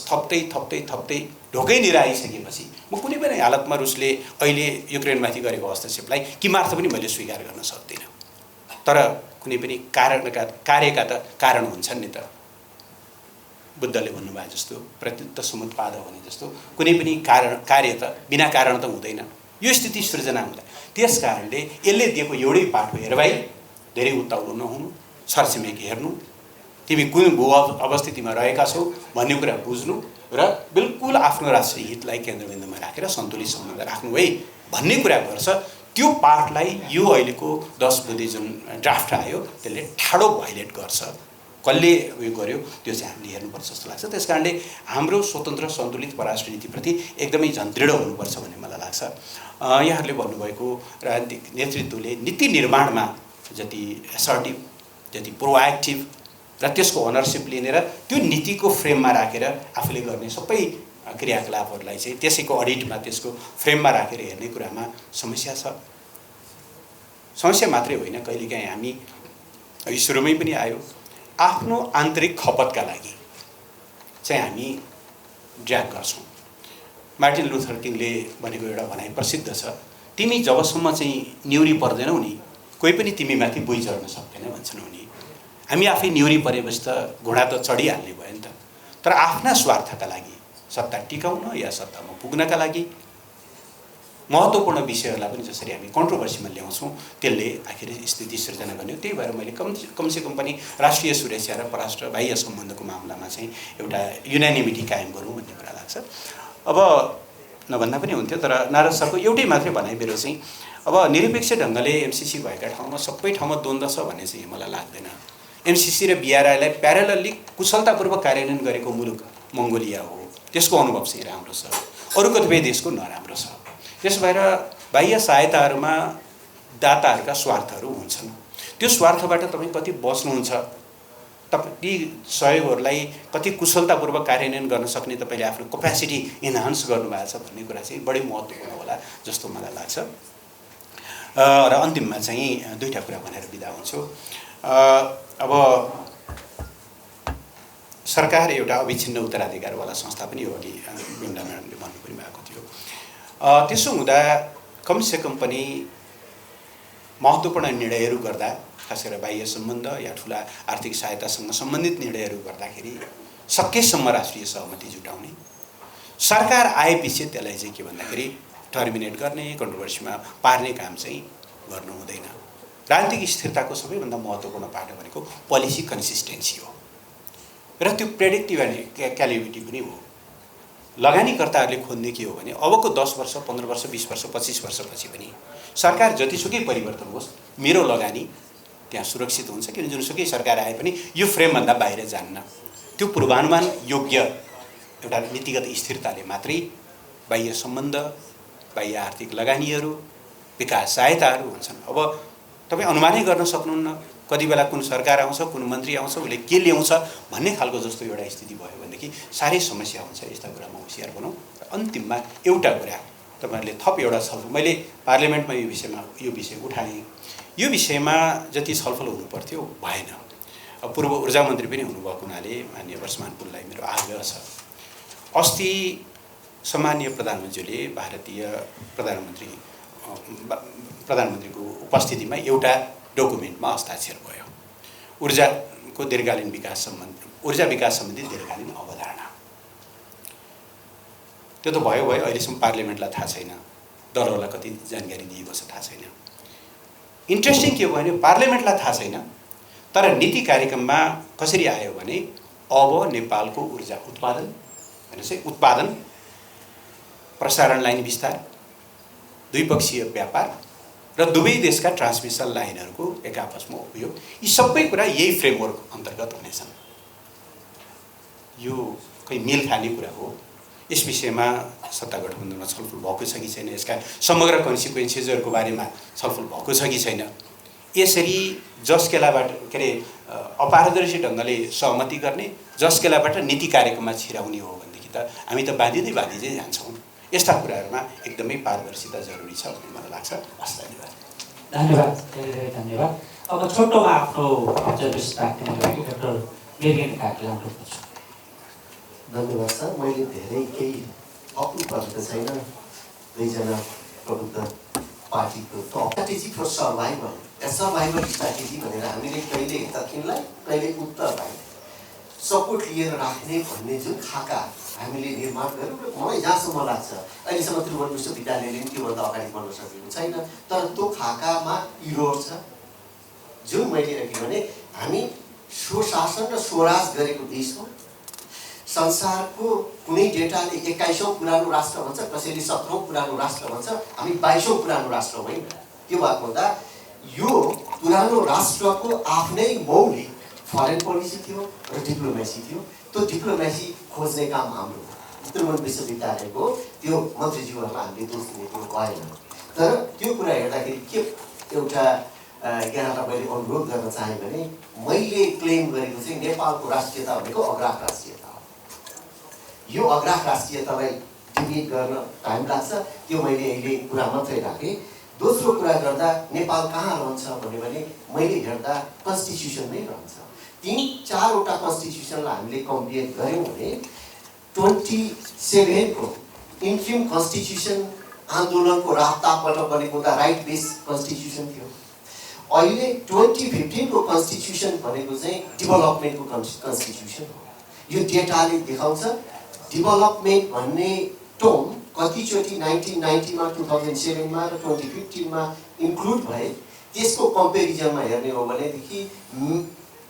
थप्दै ढोकै लिएर आइसकेपछि म कुनै पनि हालतमा रुसले अहिले युक्रेनमाथि गरेको हस्तक्षेपलाई किमार्थ पनि मैले स्वीकार गर्न सक्दिनँ। तर कुनै पनि कार्यका त कारण हुन्छन् नि त। बुद्धले भन्नुभयो जस्तो प्रत्युत्त समुत्पाद भने जस्तो कुनै पनि कार्य त बिना कारण त हुँदैन। यो स्थिति सृजना हुँदा त्यस कारणले यसले दिएको एउटै पाठ हो, हेर भाइ धेरै उत्ताउलो नहुनु, छरछिमेकी हेर्नु, तिमी कुन भू अवस्थितिमा रहेका छौ भन्ने कुरा बुझ्नु र बिल्कुल आफ्नो राष्ट्रिय हितलाई केन्द्रबिन्दुमा राखेर सन्तुलित सम्बन्ध राख्नु है भन्ने कुरा गर्छ। त्यो पार्टलाई यो अहिलेको 10 बुँदे जुन ड्राफ्ट आयो त्यसले ठाडो भाइलेट गर्छ। कसले उयो गर्यो त्यो चाहिँ हामीले हेर्नुपर्छ जस्तो लाग्छ। त्यस कारणले हाम्रो स्वतन्त्र सन्तुलित परराष्ट्र नीतिप्रति एकदमै झन् दृढ हुनुपर्छ भन्ने मलाई लाग्छ। यहाँहरूले भन्नुभएको राजनीतिक नेतृत्वले नीति निर्माणमा जति एसर्टिभ, जति प्रोएक्टिभ र त्यसको ओनरसिप लिने र त्यो नीतिको फ्रेममा राखेर आफूले गर्ने सबै क्रियाकलापहरूलाई चाहिँ त्यसैको अडिटमा त्यसको फ्रेममा राखेर हेर्ने कुरामा समस्या छ। समस्या मात्रै होइन, कहिलेकाहीँ हामी सुरुमै पनि आयो आफ्नो आन्तरिक खपतका लागि चाहिँ हामी ड्र्याग गर्छौँ। मार्टिन लुथर किङले भनेको एउटा भनाइ प्रसिद्ध छ, तिमी जबसम्म चाहिँ न्युरी पर्दैनौ नि कोही पनि तिमीमाथि बुइ चढ्न सक्दैन भन्छन् उनी। हामी आफै न्युरी परेपछि त घोडा त चढिहाल्ने भयो नि त। तर आफ्ना स्वार्थका लागि, सत्ता टिकाउन या सत्तामा पुग्नका लागि महत्त्वपूर्ण विषयहरूलाई पनि जसरी हामी कन्ट्रोभर्सीमा ल्याउँछौँ त्यसले आखिर स्थिति सिर्जना गर्ने। त्यही भएर मैले कमसेकम पनि राष्ट्रिय सुरक्षा र परराष्ट्र बाह्य सम्बन्धको मामलामा चाहिँ एउटा युनानिमिटी कायम गरौँ भन्ने कुरा लाग्छ। अब नभन्दा पनि हुन्थ्यो, तर नारद सरको एउटै मात्रै भनाइ मेरो चाहिँ अब निरपेक्ष ढङ्गले एमसिसी भएका ठाउँमा सबै ठाउँमा द्वन्द्व छ भन्ने चाहिँ मलाई लाग्दैन। एमसिसी र बिआरआईलाई प्यारलली कुशलतापूर्वक कार्यान्वयन गरेको मुलुक मङ्गोलिया हो, त्यसको अनुभव चाहिँ राम्रो छ, अरू कतिपय देशको नराम्रो छ। त्यसो भएर बाह्य सहायताहरूमा दाताहरूका स्वार्थहरू हुन्छन्। त्यो स्वार्थबाट तपाईँ कति बच्नुहुन्छ, तपाईँ सहयोगहरूलाई कति कुशलतापूर्वक कार्यान्वयन गर्न सक्ने तपाईँले आफ्नो क्यापेसिटी इन्हान्स गर्नुभएको छ भन्ने कुरा चाहिँ बढी महत्त्वपूर्ण होला जस्तो मलाई लाग्छ। र अन्तिममा चाहिँ दुईवटा कुरा भनेर बिदा हुन्छु। अब सरकार एउटा अविच्छिन्न उत्तराधिकारवाला संस्था पनि हो, अघि बिमला म्याडमले भन्नु पनि भएको थियो। त्यसो हुँदा कमसेकम पनि महत्त्वपूर्ण निर्णयहरू गर्दा, खास गरेर बाह्य सम्बन्ध या ठुला आर्थिक सहायतासँग सम्बन्धित निर्णयहरू गर्दाखेरि सकेसम्म राष्ट्रिय सहमति जुटाउने, सरकार आएपछि त्यसलाई चाहिँ के भन्दाखेरि टर्मिनेट गर्ने, कन्ट्रोभर्सीमा पार्ने काम चाहिँ गर्नु हुँदैन। राजनीतिक स्थिरताको सबैभन्दा महत्त्वपूर्ण पाटो भनेको पोलिसी कन्सिस्टेन्सी हो र त्यो प्रेडिक्टिभ क्यालिबिलिटी पनि हो। लगानीकर्ताहरूले खोज्ने के हो भने अबको 10 वर्ष, 15 वर्ष, 20 वर्ष, 25 वर्षपछि पनि सरकार जतिसुकै परिवर्तन होस् मेरो लगानी त्यहाँ सुरक्षित हुन्छ, किन जुनसुकै सरकार आए पनि यो फ्रेमभन्दा बाहिर जान्न। त्यो पूर्वानुमान योग्य एउटा नीतिगत स्थिरताले मात्रै बाह्य सम्बन्ध, बाह्य आर्थिक लगानीहरू, विकास सहायताहरू हुन्छन्। अब तपाईँ अनुमानै गर्न सक्नुहुन्न कति बेला कुन सरकार आउँछ, कुन मन्त्री आउँछ, उसले के ल्याउँछ भन्ने खालको जस्तो एउटा स्थिति भयो भनेदेखि साह्रै समस्या हुन्छ। यस्ता कुरामा होसियार बनाउँ। अन्तिममा एउटा कुरा तपाईँहरूले थप एउटा छलफल, मैले पार्लियामेन्टमा यो विषय उठाएँ। यो विषयमा जति छलफल हुनु पर्थ्यो भएन। अब पूर्व ऊर्जा मन्त्री पनि हुनुभएको हुनाले माननीय वर्षमान पुललाई मेरो आग्रह छ, अस्ति सम्माननीय प्रधानमन्त्रीले भारतीय प्रधानमन्त्रीको उपस्थितिमा एउटा डकुमेन्टमा हस्ताक्षर भयो, ऊर्जाको दीर्घकालीन विकास सम्बन्धी दीर्घकालीन अवधारणा। त्यो त भयो, अहिलेसम्म पार्लियामेन्टलाई थाहा छैन, दलहरूलाई कति जानकारी दिएको छ थाहा छैन। इन्ट्रेस्टिङ के भयो भने पार्लियामेन्टलाई थाहा छैन, तर नीति कार्यक्रममा कसरी आयो भने अब नेपालको ऊर्जा उत्पादन, प्रसारण लाइन विस्तार, द्विपक्षीय व्यापार र दुवै देशका ट्रान्समिसन लाइनहरूको एक आपसमा उपयोग, यी सबै कुरा यही फ्रेमवर्क अन्तर्गत हुनेछन्। यो खै मेल खाने कुरा हो। यस विषयमा सत्ता गठबन्धनमा छलफल भएको छ कि छैन, यसका समग्र कन्सिक्वेन्सेसहरूको बारेमा छलफल भएको छ कि छैन, यसरी जसकेलाबाट के अरे अपारदर्शी ढङ्गले सहमति गर्ने, जसकेलाबाट नीति कार्यक्रममा छिराउने हो भनेदेखि त हामी त बाँधिँदै जान्छौँ। यस्ता कुराहरूमा एकदमै पारदर्शिता जरुरी छ भन्ने मलाई लाग्छ। हस्, धन्यवाद, धेरै धन्यवाद। अब छोटोमा आफ्नो अब्जर्भेसन राख्ने लागि डाक्टर बिरेन काकीलाई अनुरोध गर्छु। धन्यवाद सर। मैले धेरै केही थप्नुपर्ने त छैन। दुईजना प्रबुद्ध पार्टीको strategy for survival, survival strategy भनेर हामीले कहिले दक्षिणलाई कहिले उत्तरलाई सपोर्ट लिएर राख्ने भन्ने जुन खाका हामीले निर्माण गऱ्यौँ र मलाई जहाँसम्म लाग्छ अहिलेसम्म त्रिभुवन विश्वविद्यालयले पनि त्योभन्दा अगाडि बढ्न सकेको छैन। तर त्यो खाकामा इरोड छ, जुन मैले अघि भने हामी स्वशासन र स्वराज गरेको देश हो। संसारको कुनै डेटाले 21औं पुरानो राष्ट्र भन्छ, कसैले 17औं पुरानो राष्ट्र भन्छ, हामी 22औं पुरानो राष्ट्र होइन। त्यो भएको हुँदा यो पुरानो राष्ट्रको आफ्नै मौलिक फरेन पोलिसी थियो र डिप्लोमेसी थियो। त्यो डिप्लोमेसी खोज्ने काम हाम्रो त्रिभुवन विश्वविद्यालयको त्यो मन्त्रीज्यूहरूलाई हामीले दोष दिने कुरो भएन। तर त्यो कुरा हेर्दाखेरि के एउटा यहाँलाई मैले अनुरोध गर्न चाहेँ भने मैले क्लेम गरेको चाहिँ नेपालको राष्ट्रियता भनेको अग्राह राष्ट्रियता हो। यो अग्राह राष्ट्रियतालाई डिबेट गर्न टाइम लाग्छ, त्यो मैले अहिले कुरा मात्रै राखेँ। दोस्रो कुरा गर्दा नेपाल कहाँ रहन्छ भने मैले हेर्दा कन्स्टिट्युसनमै रहन्छ। 3-4वटा कन्स्टिट्युसनलाई हामीले कम्पेयर गऱ्यौँ भने 27 को इन्ट्रिम कन्स्टिट्युसन आन्दोलनको राहताबाट बनेको हुँदा राइट बेस कन्स्टिट्युसन थियो। अहिले 2015 को कन्स्टिट्युसन भनेको चाहिँ डेभलपमेन्टको कन्स्टिट्युसन हो। यो डेटाले देखाउँछ डेभलपमेन्ट भन्ने टर्म कतिचोटि 1990 मा 2007 मा र 2015 मा इन्क्लुड भए। त्यसको कम्पेरिजनमा हेर्ने हो भनेदेखि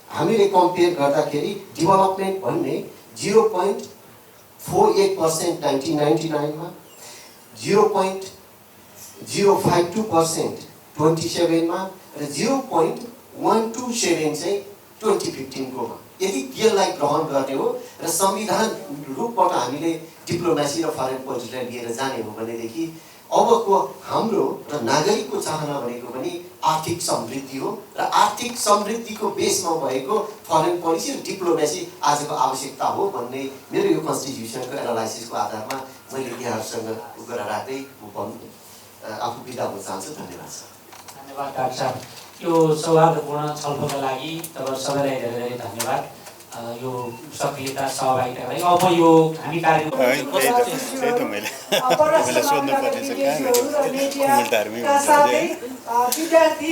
हामीले कम्पेयर गर्दाखेरि डेभलपमेन्ट भन्ने 0.48% 1999 मा, 0.052% 27 मा र 0.127 चाहिँ 2015 को मा। यदि त्यसलाई ग्रहण गर्ने हो र संविधान रूपबाट हामीले डिप्लोमेसी र फरेन पोलिसीलाई लिएर जाने हो भनेदेखि अबको हाम्रो र नागरिकको चाहना भनेको पनि आर्थिक समृद्धि हो र आर्थिक समृद्धिको बेसमा भएको फरेन पोलिसी र डिप्लोमेसी आजको आवश्यकता हो भन्ने मेरो यो कन्स्टिट्युसनको एनालाइसिसको आधारमा मैले यहाँहरूसँग कुरा राख्दै आफू बिदा हुन चाहन्छु। धन्यवाद सर। धन्यवाद डाक्टर साहब। यो सौहार्दपूर्ण छलफलका लागि तपाईँ सबैलाई धेरै धेरै धन्यवाद। यो सक्रियता सहभागिता गरी अब यो हामी कार्यक्रम विद्यार्थी